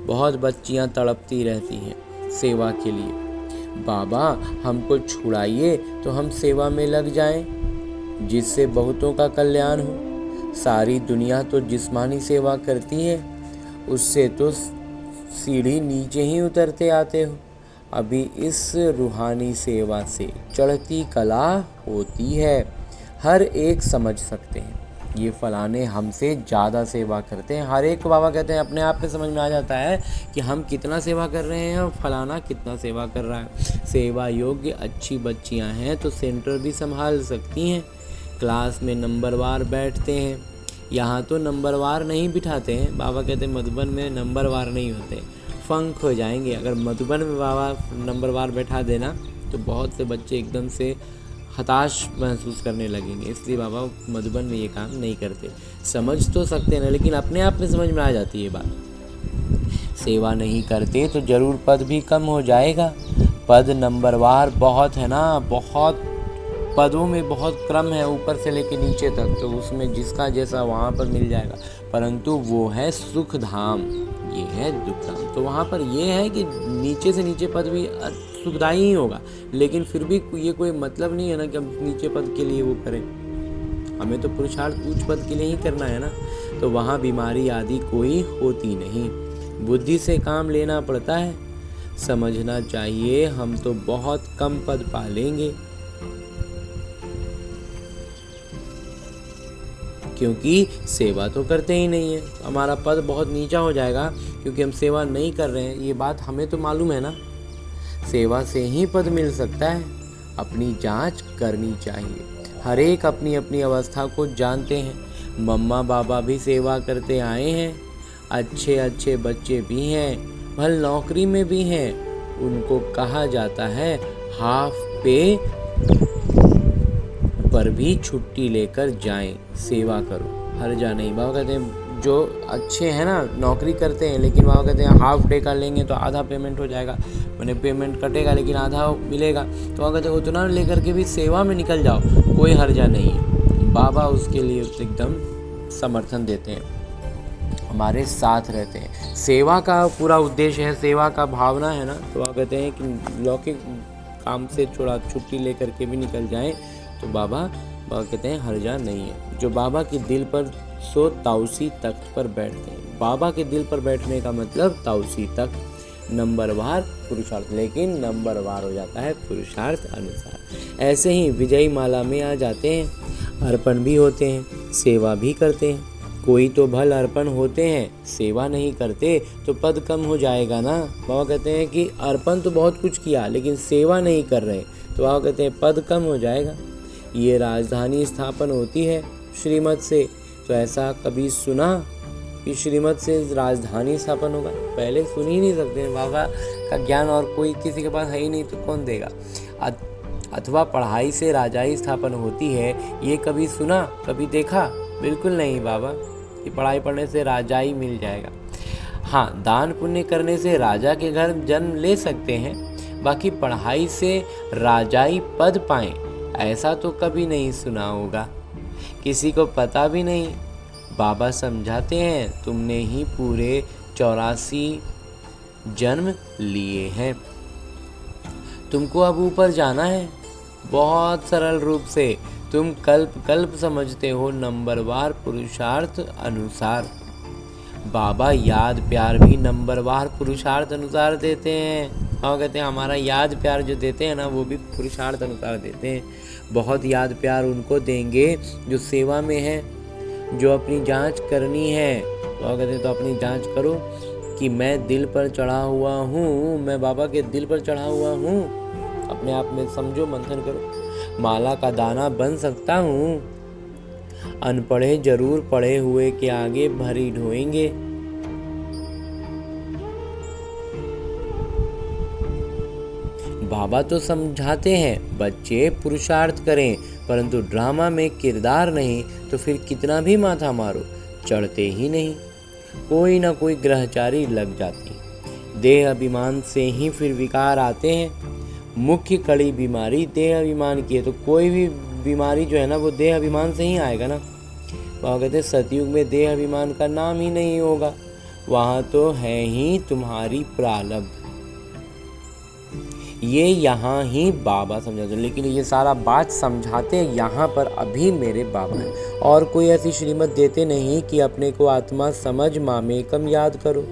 बहुत बच्चियां तड़पती रहती हैं सेवा के लिए, बाबा हमको छुड़ाइए तो हम सेवा में लग जाएं, जिससे बहुतों का कल्याण हो। सारी दुनिया तो जिस्मानी सेवा करती है, उससे तो सीढ़ी नीचे ही उतरते आते हो। अभी इस रूहानी सेवा से चढ़ती कला होती है। हर एक समझ सकते हैं ये फलाने हमसे ज़्यादा सेवा करते हैं। हर एक को बाबा कहते हैं अपने आप में समझ में आ जाता है कि हम कितना सेवा कर रहे हैं और फलाना कितना सेवा कर रहा है। सेवा योग्य अच्छी बच्चियां हैं तो सेंटर भी संभाल सकती हैं। क्लास में नंबरवार बैठते हैं, यहाँ तो नंबरवार नहीं बिठाते हैं। बाबा कहते हैं मधुबन में नंबरवार नहीं होते, फंक हो जाएंगे। अगर मधुबन में बाबा नंबरवार बैठा देना तो बहुत से बच्चे एकदम से हताश महसूस करने लगेंगे। इसलिए बाबा मधुबन में ये काम नहीं करते। समझ तो सकते हैं ना, लेकिन अपने आप में समझ में आ जाती है बात। सेवा नहीं करते तो जरूर पद भी कम हो जाएगा। पद नंबरवार बहुत है ना, बहुत पदों में बहुत क्रम है ऊपर से लेके नीचे तक, तो उसमें जिसका जैसा वहाँ पर मिल जाएगा। परंतु वो है सुख धाम, ये है दुख धाम। तो वहाँ पर ये है कि नीचे से नीचे पद भी सुखदायी ही होगा, लेकिन फिर भी ये कोई मतलब नहीं है ना कि हम नीचे पद के लिए वो करें। हमें तो पुरुषार्थ उच्च पद के लिए ही करना है ना। तो वहाँ बीमारी आदि कोई होती नहीं, बुद्धि से काम लेना पड़ता है। समझना चाहिए हम तो बहुत कम पद पा लेंगे, क्योंकि सेवा तो करते ही नहीं है। हमारा पद बहुत नीचा हो जाएगा क्योंकि हम सेवा नहीं कर रहे हैं। ये बात हमें तो मालूम है ना, सेवा से ही पद मिल सकता है। अपनी जांच करनी चाहिए। हर एक अपनी अपनी अवस्था को जानते हैं। मम्मा बाबा भी सेवा करते आए हैं, अच्छे अच्छे बच्चे भी हैं, भल नौकरी में भी हैं। उनको कहा जाता है हाफ पे पर भी छुट्टी लेकर जाएं, सेवा करो, हर्जा नहीं। बाबा कहते हैं जो अच्छे हैं ना नौकरी करते हैं, लेकिन बाबा कहते हैं हाफ डे का लेंगे तो आधा पेमेंट हो जाएगा, मैंने पेमेंट कटेगा लेकिन आधा मिलेगा। तो बाबा कहते हैं उतना लेकर के भी सेवा में निकल जाओ, कोई हर्जा नहीं है। बाबा उसके लिए एकदम समर्थन देते हैं, हमारे साथ रहते हैं। सेवा का पूरा उद्देश्य है, सेवा का भावना है ना। तो बाबा कहते हैं कि लौकिक काम से थोड़ा छुट्टी लेकर के भी निकल जाएं तो बाबा कहते हैं हर्जा नहीं है। जो बाबा के दिल पर सो ताउसी तख्त पर बैठते हैं। बाबा के दिल पर बैठने का मतलब ताउसी तख्त, नंबरवार पुरुषार्थ, लेकिन नंबरवार हो जाता है पुरुषार्थ अनुसार। ऐसे ही विजयी माला में आ जाते हैं, अर्पण भी होते हैं, सेवा भी करते हैं। कोई तो भल अर्पण होते हैं, सेवा नहीं करते तो पद कम हो जाएगा ना। बाबा कहते हैं कि अर्पण तो बहुत कुछ किया लेकिन सेवा नहीं कर रहे, तो बाबा कहते हैं पद कम हो जाएगा। ये राजधानी स्थापन होती है श्रीमत से, तो ऐसा कभी सुना कि श्रीमत से राजधानी स्थापन होगा? पहले सुन ही नहीं सकते हैं। बाबा का ज्ञान और कोई किसी के पास है ही नहीं तो कौन देगा। अथवा पढ़ाई से राजाई स्थापन होती है, ये कभी सुना, कभी देखा? बिल्कुल नहीं बाबा कि पढ़ाई पढ़ने से राजाई मिल जाएगा। हाँ, दान पुण्य करने से राजा के घर जन्म ले सकते हैं, बाकी पढ़ाई से राजाई पद पाएं ऐसा तो कभी नहीं सुना होगा, किसी को पता भी नहीं। बाबा समझाते हैं, तुमने ही पूरे 84 जन्म लिए हैं, तुमको अब ऊपर जाना है। बहुत सरल रूप से तुम कल्प कल्प समझते हो, नंबरवार पुरुषार्थ अनुसार। बाबा याद प्यार भी नंबरवार पुरुषार्थ अनुसार देते हैं। और कहते हैं हमारा याद प्यार जो देते हैं ना, वो भी पुरुषार्थ अनुसार देते हैं। बहुत याद प्यार उनको देंगे जो सेवा में है, जो अपनी जांच करनी है। और कहते हैं तो अपनी जांच करो कि मैं दिल पर चढ़ा हुआ हूँ, मैं बाबा के दिल पर चढ़ा हुआ हूँ। अपने आप में समझो, मंथन करो। माला का दाना बन सकता हूँ, अनपढ़े जरूर पढ़े हुए के आगे भरी ढोएंगे। बाबा तो समझाते हैं बच्चे पुरुषार्थ करें, परंतु ड्रामा में किरदार नहीं तो फिर कितना भी माथा मारो चढ़ते ही नहीं। कोई ना कोई ग्रहचारी लग जाती, देह अभिमान से ही फिर विकार आते हैं। मुख्य कड़ी बीमारी देह अभिमान की है, तो कोई भी बीमारी जो है ना, वो देह अभिमान से ही आएगा ना। वहाँ कहते हैं सतयुग में देह अभिमान का नाम ही नहीं होगा, वहाँ तो है ही तुम्हारी प्रारब्ध। ये यहाँ ही बाबा समझाते, लेकिन ये सारा बात समझाते हैं यहाँ पर अभी मेरे बाबा हैं, और कोई ऐसी श्रीमत देते नहीं कि अपने को आत्मा समझ मामेकम याद करो।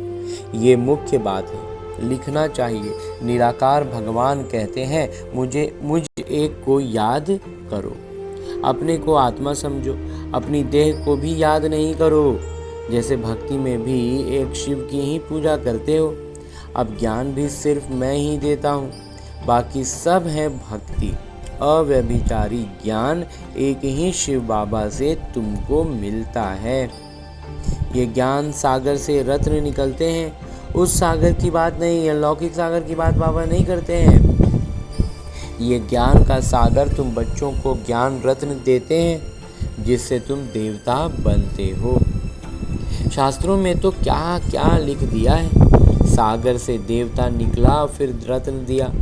ये मुख्य बात है, लिखना चाहिए। निराकार भगवान कहते हैं मुझ एक को याद करो। अपने को आत्मा समझो, अपनी देह को भी याद नहीं करो। जैसे भक्ति में भी एक शिव की ही पूजा करते हो, अब ज्ञान भी सिर्फ मैं ही देता हूँ, बाकी सब है भक्ति। अव्यभिचारी ज्ञान एक ही शिव बाबा से तुमको मिलता है। ये ज्ञान सागर से रत्न निकलते हैं, उस सागर की बात नहीं है, लौकिक सागर की बात बाबा नहीं करते हैं। ये ज्ञान का सागर तुम बच्चों को ज्ञान रत्न देते हैं, जिससे तुम देवता बनते हो। शास्त्रों में तो क्या क्या लिख दिया है, सागर से देवता निकला फिर रत्न दिया।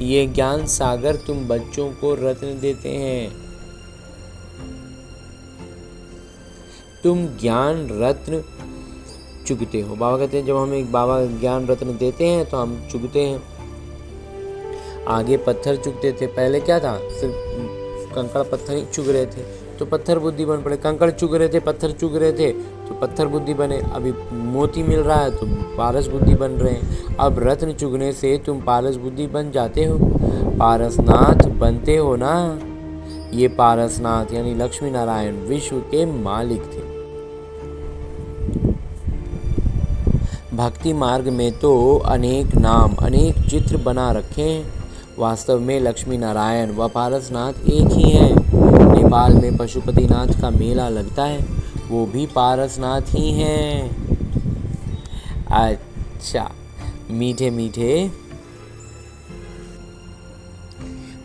ये ज्ञान सागर तुम बच्चों को रत्न देते हैं, तुम ज्ञान रत्न चुगते हो। बाबा कहते हैं जब हमें बाबा ज्ञान रत्न देते हैं तो हम चुगते हैं। आगे पत्थर चुगते थे, पहले क्या था, सिर्फ कंकड़ पत्थर ही चुग रहे थे तो पत्थर बुद्धि बन पड़े। कंकड़ चुग रहे थे, पत्थर चुग रहे थे तो पत्थर बुद्धि बने। अभी मोती मिल रहा है तो पारस बुद्धि बन रहे हैं। अब रत्न चुगने से तुम पारस बुद्धि बन जाते हो, पारसनाथ बनते हो ना। ये पारसनाथ यानी लक्ष्मी नारायण विश्व के मालिक थे। भक्ति मार्ग में तो अनेक नाम अनेक चित्र बना रखे हैं, वास्तव में लक्ष्मी नारायण व पारसनाथ एक ही हैं। नेपाल में पशुपतिनाथ का मेला लगता है, वो भी पारसनाथ ही हैं। अच्छा, मीठे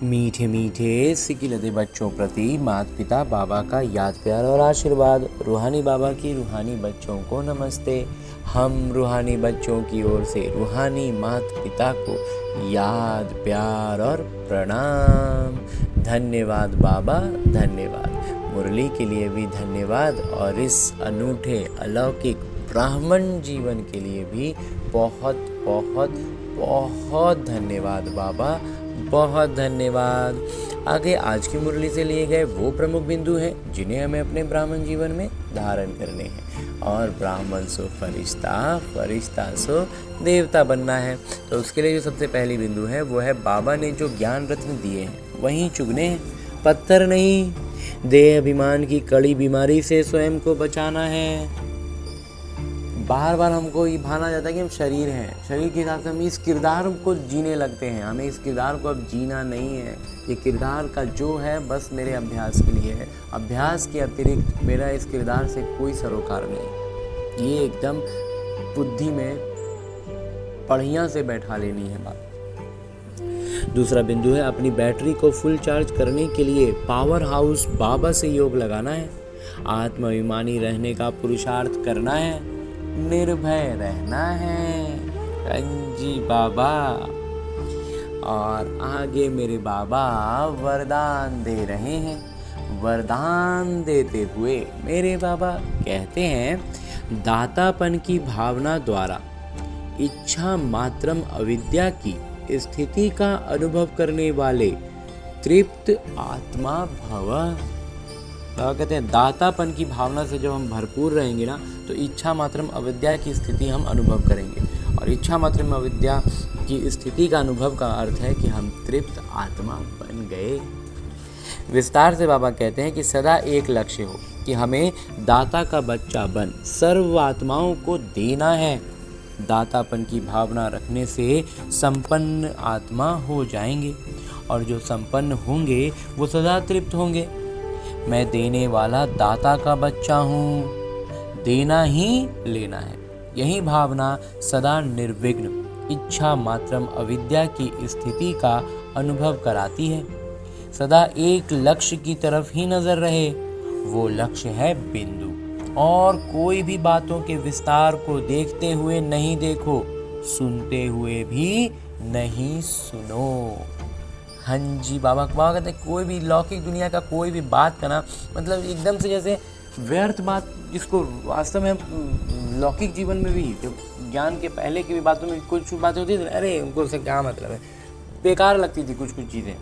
मीठे सिकिलते बच्चों प्रति माता पिता बाबा का याद प्यार और आशीर्वाद। रूहानी बाबा की रूहानी बच्चों को नमस्ते। हम रूहानी बच्चों की ओर से रूहानी माता पिता को याद प्यार और प्रणाम। धन्यवाद बाबा, धन्यवाद। मुरली के लिए भी धन्यवाद, और इस अनूठे अलौकिक ब्राह्मण जीवन के लिए भी बहुत बहुत बहुत धन्यवाद बाबा, बहुत धन्यवाद। आगे आज की मुरली से लिए गए वो प्रमुख बिंदु हैं जिन्हें हमें अपने ब्राह्मण जीवन में धारण करने हैं, और ब्राह्मण सो फरिश्ता, फरिश्ता सो देवता बनना है। तो उसके लिए जो सबसे पहली बिंदु है वो है बाबा ने जो ज्ञान रत्न दिए हैं वहीं चुगने हैं, पत्थर नहीं। देह अभिमान की कड़ी बीमारी से स्वयं को बचाना है। बार बार हमको ये भाना जाता है कि हम शरीर हैं, शरीर के हिसाब से हम इस किरदार को जीने लगते हैं। हमें इस किरदार को अब जीना नहीं है। ये किरदार का जो है बस मेरे अभ्यास के लिए है, अभ्यास के अतिरिक्त मेरा इस किरदार से कोई सरोकार नहीं। ये एकदम बुद्धि में बढ़िया से बैठा लेनी है बात। दूसरा बिंदु है अपनी बैटरी को फुल चार्ज करने के लिए पावर हाउस बाबा से योग लगाना है, आत्माभिमानी रहने का पुरुषार्थ करना है, निर्भय रहना है। कंजी बाबा। और आगे मेरे बाबा वरदान दे रहे हैं, वरदान देते हुए मेरे बाबा कहते हैं, दातापन की भावना द्वारा इच्छा मात्रम अविद्या की स्थिति का अनुभव करने वाले तृप्त आत्मा भव। बाबा कहते हैं दातापन की भावना से जब हम भरपूर रहेंगे ना, तो इच्छा मात्रम अविद्या की स्थिति हम अनुभव करेंगे। और इच्छा मात्रम अविद्या की स्थिति का अनुभव का अर्थ है कि हम तृप्त आत्मा बन गए। विस्तार से बाबा कहते हैं कि सदा एक लक्ष्य हो कि हमें दाता का बच्चा बन सर्व आत्माओं को देना है। दातापन की भावना रखने से संपन्न आत्मा हो जाएंगे, और जो संपन्न होंगे वो सदा तृप्त होंगे। मैं देने वाला दाता का बच्चा हूँ, देना ही लेना है। यही भावना सदा निर्विघ्न इच्छा मात्रम अविद्या की स्थिति का अनुभव कराती है। सदा एक लक्ष्य की तरफ ही नजर रहे, वो लक्ष्य है बिंदु। और कोई भी बातों के विस्तार को देखते हुए नहीं देखो, सुनते हुए भी नहीं सुनो। हाँ जी, बाबा कहते हैं कोई भी लौकिक दुनिया का कोई भी बात करना, मतलब एकदम से जैसे व्यर्थ बात, जिसको वास्तव में लौकिक जीवन में भी, जो ज्ञान के पहले की भी बातों में कुछ बातें होती थी, अरे उनको उससे क्या मतलब है, बेकार लगती थी कुछ चीज़ें।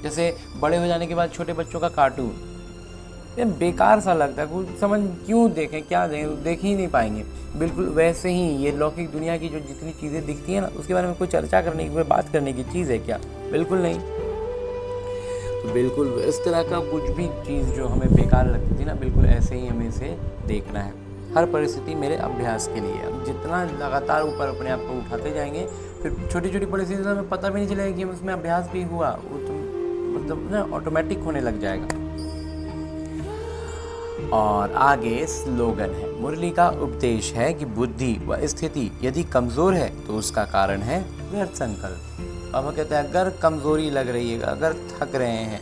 जैसे बड़े हो जाने के बाद छोटे बच्चों का कार्टून, ये बेकार सा लगता है, कुछ समझ क्यों देखें, क्या देख ही नहीं पाएंगे। बिल्कुल वैसे ही ये लौकिक दुनिया की जो जितनी चीज़ें दिखती है ना, उसके बारे में कोई चर्चा करने की, कोई बात करने की चीज़ है क्या? बिल्कुल नहीं। तो बिल्कुल इस तरह का कुछ भी चीज़ जो हमें बेकार लगती थी ना, बिल्कुल ऐसे ही हमें इसे देखना है। हर परिस्थिति मेरे अभ्यास के लिए। अब जितना लगातार ऊपर अपने आप को उठाते जाएंगे, फिर छोटी छोटी परिस्थिति में हमें पता भी नहीं चलेगा कि हम उसमें अभ्यास भी हुआ, वो तो मतलब ना ऑटोमेटिक होने लग जाएगा। और आगे स्लोगन है, मुरली का उपदेश है कि बुद्धि व स्थिति यदि कमज़ोर है तो उसका कारण है व्यर्थ संकल्प। बाबा कहते हैं अगर कमज़ोरी लग रही है, अगर थक रहे हैं,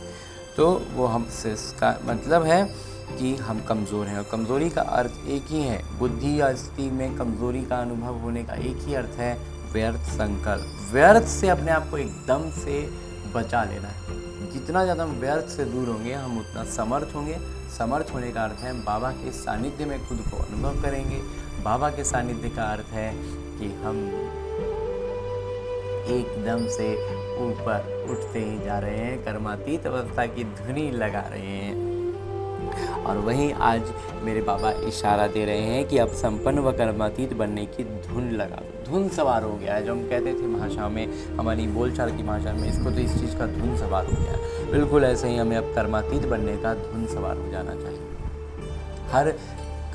तो वो हमसे, इसका मतलब है कि हम कमज़ोर हैं। और कमज़ोरी का अर्थ एक ही है, बुद्धि या स्थिति में कमज़ोरी का अनुभव होने का एक ही अर्थ है, व्यर्थ संकल्प। व्यर्थ से अपने आप को एकदम से बचा लेना है। जितना ज़्यादा हम व्यर्थ से दूर होंगे, हम उतना समर्थ होंगे। समर्थ होने का अर्थ है बाबा के सानिध्य में खुद को अनुभव करेंगे। बाबा के सानिध्य का अर्थ है कि हम एकदम से ऊपर उठते ही जा रहे हैं, कर्मातीत अवस्था की धुनी लगा रहे हैं। और वहीं आज मेरे बाबा इशारा दे रहे हैं कि अब संपन्न व कर्मातीत बनने की धुन लगा दो। धुन सवार हो गया है, जो हम कहते थे भाषा में, हमारी बोलचाल की भाषा में, इसको तो इस चीज़ का धुन सवार हो गया है। बिल्कुल ऐसे ही हमें अब कर्मातीत बनने का धुन सवार हो जाना चाहिए। हर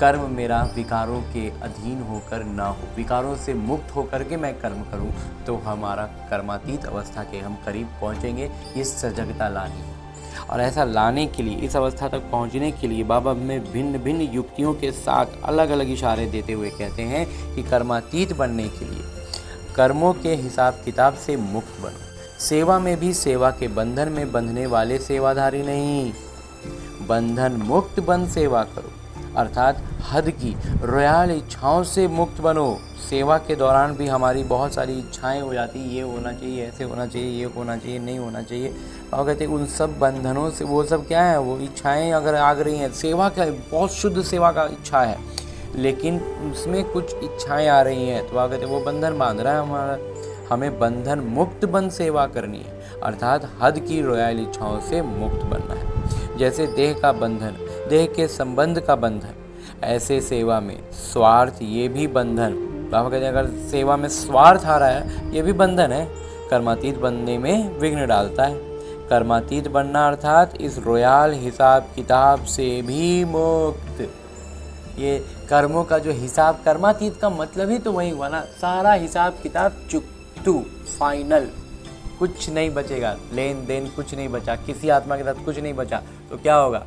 कर्म मेरा विकारों के अधीन होकर ना हो, विकारों से मुक्त होकर के मैं कर्म करूं, तो हमारा कर्मातीत अवस्था के हम करीब पहुंचेंगे। ये सजगता लानी है। और ऐसा लाने के लिए, इस अवस्था तक पहुंचने के लिए बाबा में भिन्न भिन्न युक्तियों के साथ अलग अलग इशारे देते हुए कहते हैं कि कर्मातीत बनने के लिए कर्मों के हिसाब किताब से मुक्त बनो। सेवा में भी सेवा के बंधन में बंधने वाले सेवाधारी नहीं, बंधन मुक्त बन सेवा करो, अर्थात हद की रोयाल इच्छाओं से मुक्त बनो। सेवा के दौरान भी हमारी बहुत सारी इच्छाएं हो जाती, ये होना चाहिए, ऐसे होना चाहिए, ये होना चाहिए, नहीं होना चाहिए। और कहते हैं उन सब बंधनों से, वो सब क्या है, वो इच्छाएं अगर आ रही हैं, सेवा का बहुत शुद्ध सेवा का इच्छा है, लेकिन उसमें कुछ इच्छाएं आ रही हैं, तो कहते हैं वो बंधन बांध रहा है हमारा। हमें बंधन मुक्त बन सेवा करनी है, अर्थात हद की रोयाल इच्छाओं से मुक्त बनना है। जैसे देह का बंधन, देह के संबंध का बंधन, ऐसे सेवा में स्वार्थ, ये भी बंधन। बाबा कहते हैं अगर सेवा में स्वार्थ आ रहा है, ये भी बंधन है, कर्मातीत बनने में विघ्न डालता है। कर्मातीत बनना अर्थात इस रोयाल हिसाब किताब से भी मुक्त। ये कर्मों का जो हिसाब, कर्मातीत का मतलब ही तो वही हुआ ना, सारा हिसाब किताब चुकतू, फाइनल, कुछ नहीं बचेगा, लेन देन कुछ नहीं बचा, किसी आत्मा के साथ कुछ नहीं बचा, तो क्या होगा,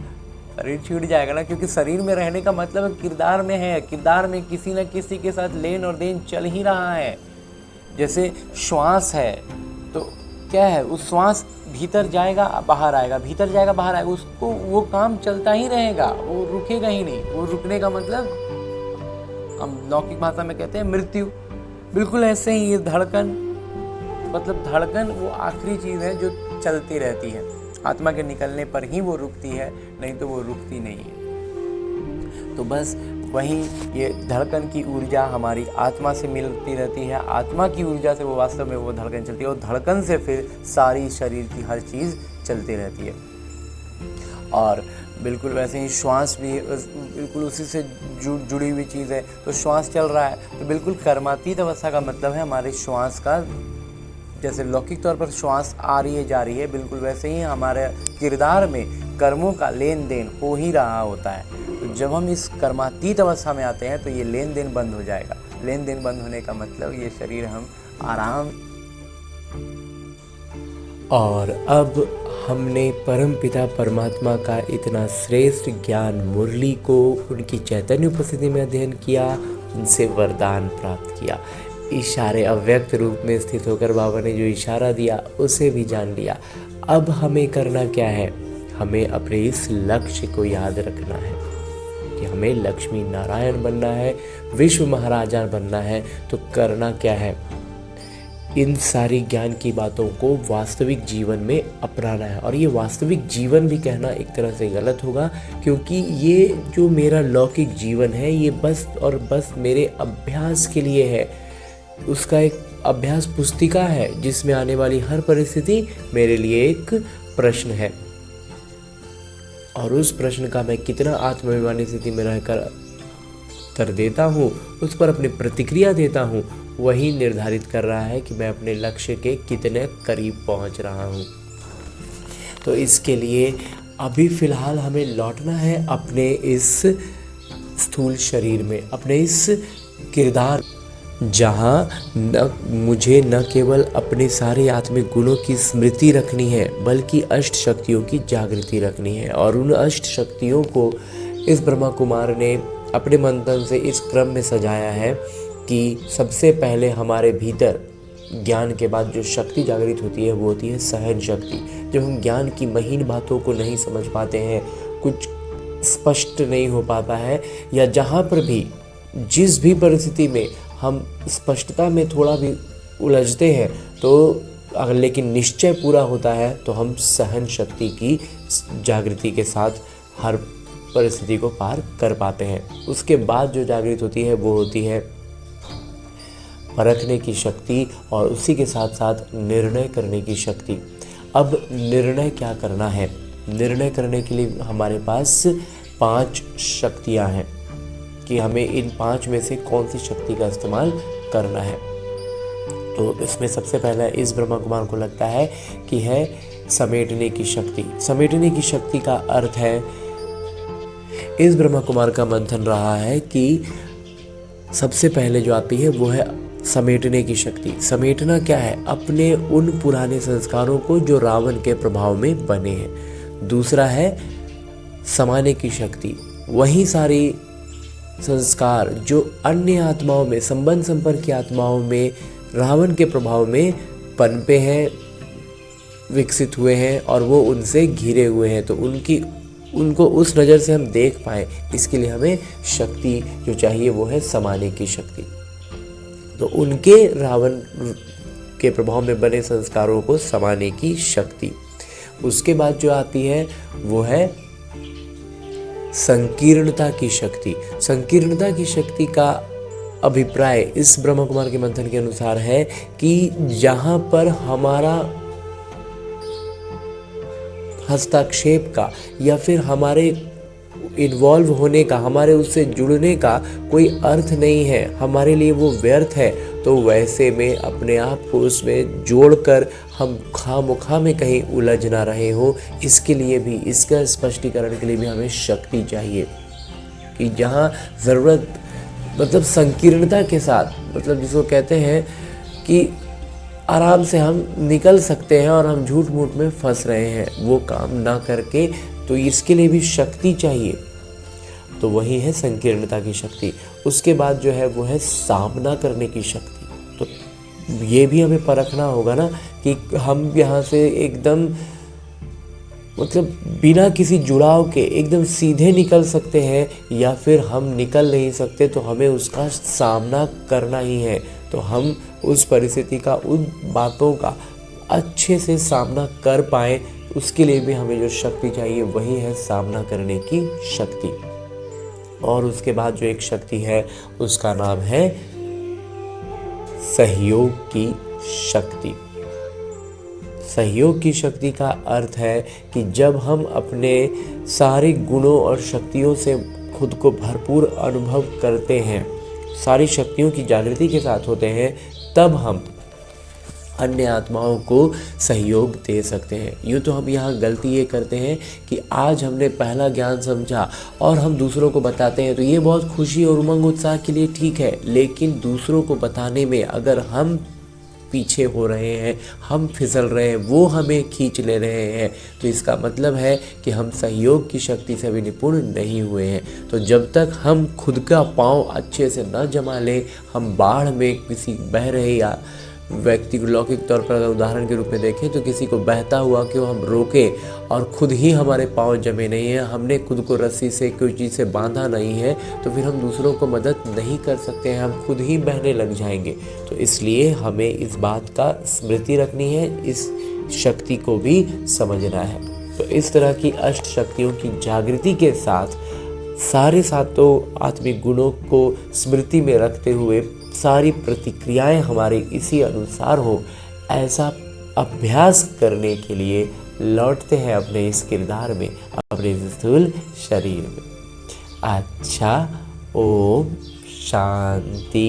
शरीर छूट जाएगा ना। क्योंकि शरीर में रहने का मतलब किरदार में है, किरदार में किसी न किसी के साथ लेन और देन चल ही रहा है। जैसे श्वास है, तो क्या है, उस श्वास भीतर जाएगा बाहर आएगा, भीतर जाएगा बाहर आएगा, उसको वो काम चलता ही रहेगा, वो रुकेगा ही नहीं। वो रुकने का मतलब हम लौकिक भाषा में कहते हैं मृत्यु। बिल्कुल ऐसे ही ये धड़कन, मतलब धड़कन वो आखिरी चीज़ है जो चलती रहती है। आत्मा के निकलने पर ही वो रुकती है, नहीं तो वो रुकती नहीं है। तो बस वहीं ये धड़कन की ऊर्जा हमारी आत्मा से मिलती रहती है, आत्मा की ऊर्जा से वो वास्तव में वो धड़कन चलती है और धड़कन से फिर सारी शरीर की हर चीज़ चलती रहती है। और बिल्कुल वैसे ही श्वास भी बिल्कुल उसी से जुड़ी हुई चीज़ है। तो श्वास चल रहा है तो बिल्कुल कर्मातीत अवस्था का मतलब है हमारे श्वास का, जैसे लौकिक तौर पर श्वास आ रही है जा रही है, बिल्कुल वैसे ही हमारे किरदार में कर्मों का लेन देन हो ही रहा होता है। तो जब हम इस कर्मातीत अवस्था में आते हैं तो ये लेन देन बंद हो जाएगा। लेन देन बंद होने का मतलब ये शरीर हम आराम। और अब हमने परमपिता परमात्मा का इतना श्रेष्ठ ज्ञान मुरली को उनकी चैतन्य उपस्थिति में अध्ययन किया, उनसे वरदान प्राप्त किया। इशारे अव्यक्त रूप में स्थित होकर बाबा ने जो इशारा दिया उसे भी जान लिया। अब हमें करना क्या है? हमें अपने इस लक्ष्य को याद रखना है कि हमें लक्ष्मी नारायण बनना है, विश्व महाराजा बनना है। तो करना क्या है? इन सारी ज्ञान की बातों को वास्तविक जीवन में अपनाना है। और ये वास्तविक जीवन भी कहना एक तरह से गलत होगा, क्योंकि ये जो मेरा लौकिक जीवन है ये बस और बस मेरे अभ्यास के लिए है। उसका एक अभ्यास पुस्तिका है जिसमें आने वाली हर परिस्थिति मेरे लिए एक प्रश्न है, और उस प्रश्न का मैं कितना आत्माभिमानी स्थिति में रहकर उत्तर देता हूँ, उस पर अपनी प्रतिक्रिया देता हूँ, वही निर्धारित कर रहा है कि मैं अपने लक्ष्य के कितने करीब पहुँच रहा हूँ। तो इसके लिए अभी फ़िलहाल हमें लौटना है अपने इस स्थूल शरीर में, अपने इस किरदार, जहाँ मुझे न केवल अपने सारे आत्मिक गुणों की स्मृति रखनी है बल्कि अष्ट शक्तियों की जागृति रखनी है। और उन अष्ट शक्तियों को इस ब्रह्मा कुमार ने अपने मंथन से इस क्रम में सजाया है कि सबसे पहले हमारे भीतर ज्ञान के बाद जो शक्ति जागृत होती है वो होती है सहन शक्ति। जब हम ज्ञान की महीन बातों को नहीं समझ पाते हैं, कुछ स्पष्ट नहीं हो पाता है, या जहाँ पर भी जिस भी परिस्थिति में हम स्पष्टता में थोड़ा भी उलझते हैं, तो अगर लेकिन निश्चय पूरा होता है तो हम सहन शक्ति की जागृति के साथ हर परिस्थिति को पार कर पाते हैं। उसके बाद जो जागृत होती है वो होती है परखने की शक्ति, और उसी के साथ साथ निर्णय करने की शक्ति। अब निर्णय क्या करना है? निर्णय करने के लिए हमारे पास 5 शक्तियाँ हैं कि हमें इन 5 में से कौन सी शक्ति का इस्तेमाल करना है। तो इसमें सबसे पहला इस ब्रह्मा कुमार को लगता है कि है समेटने की शक्ति। समेटने की शक्ति का अर्थ है, इस ब्रह्मा कुमार का मंथन रहा है कि सबसे पहले जो आती है वो है समेटने की शक्ति। समेटना क्या है? अपने उन पुराने संस्कारों को जो रावण के प्रभाव में बने हैं। दूसरा है समाने की शक्ति। वही सारी संस्कार जो अन्य आत्माओं में, संबंध संपर्क की आत्माओं में रावण के प्रभाव में पनपे हैं, विकसित हुए हैं और वो उनसे घिरे हुए हैं, तो उनको उस नज़र से हम देख पाएँ, इसके लिए हमें शक्ति जो चाहिए वो है समाने की शक्ति। तो उनके रावण के प्रभाव में बने संस्कारों को समाने की शक्ति। उसके बाद जो आती है वो है संकीर्णता की शक्ति। संकीर्णता की शक्ति का अभिप्राय इस ब्रह्मा कुमार के मंथन के अनुसार है कि जहाँ पर हमारा हस्तक्षेप का या फिर हमारे इन्वॉल्व होने का, हमारे उससे जुड़ने का कोई अर्थ नहीं है, हमारे लिए वो व्यर्थ है, तो वैसे में अपने आप को उसमें जोड़कर हम खामोखा में कहीं उलझ ना रहे हो, इसके लिए भी, इसका स्पष्टीकरण के लिए भी हमें शक्ति चाहिए कि जहाँ ज़रूरत, मतलब संकीर्णता के साथ, मतलब जिसको कहते हैं कि आराम से हम निकल सकते हैं और हम झूठ मूठ में फंस रहे हैं, वो काम ना करके, तो इसके लिए भी शक्ति चाहिए। तो वही है संकीर्णता की शक्ति। उसके बाद जो है वो है सामना करने की शक्ति। तो ये भी हमें परखना होगा ना कि हम यहाँ से एकदम, मतलब बिना किसी जुड़ाव के एकदम सीधे निकल सकते हैं या फिर हम निकल नहीं सकते, तो हमें उसका सामना करना ही है। तो हम उस परिस्थिति का, उन बातों का अच्छे से सामना कर पाएँ, उसके लिए भी हमें जो शक्ति चाहिए वही है सामना करने की शक्ति। और उसके बाद जो एक शक्ति है उसका नाम है सहयोग की शक्ति। सहयोग की शक्ति का अर्थ है कि जब हम अपने सारे गुणों और शक्तियों से खुद को भरपूर अनुभव करते हैं, सारी शक्तियों की जागृति के साथ होते हैं, तब हम अन्य आत्माओं को सहयोग दे सकते हैं। यूँ तो हम यहाँ गलती ये करते हैं कि आज हमने पहला ज्ञान समझा और हम दूसरों को बताते हैं, तो ये बहुत खुशी और उमंग उत्साह के लिए ठीक है, लेकिन दूसरों को बताने में अगर हम पीछे हो रहे हैं, हम फिसल रहे हैं, वो हमें खींच ले रहे हैं, तो इसका मतलब है कि हम सहयोग की शक्ति से भी निपुण नहीं हुए हैं। तो जब तक हम खुद का पाँव अच्छे से न जमा लें, हम बाढ़ में किसी बह रहे या व्यक्ति को लौकिक तौर पर अगर उदाहरण के रूप में देखें तो किसी को बहता हुआ क्यों हम रोकें और खुद ही हमारे पाँव जमे नहीं हैं, हमने खुद को रस्सी से कोई चीज़ से बांधा नहीं है, तो फिर हम दूसरों को मदद नहीं कर सकते हैं, हम खुद ही बहने लग जाएंगे। तो इसलिए हमें इस बात का स्मृति रखनी है, इस शक्ति को भी समझना है। तो इस तरह की अष्ट शक्तियों की जागृति के साथ सारे सातों आत्मिक गुणों को स्मृति में रखते हुए सारी प्रतिक्रियाएं हमारे इसी अनुसार हो, ऐसा अभ्यास करने के लिए लौटते हैं अपने इस किरदार में, अपने इस स्थूल शरीर में। अच्छा, ओम शांति।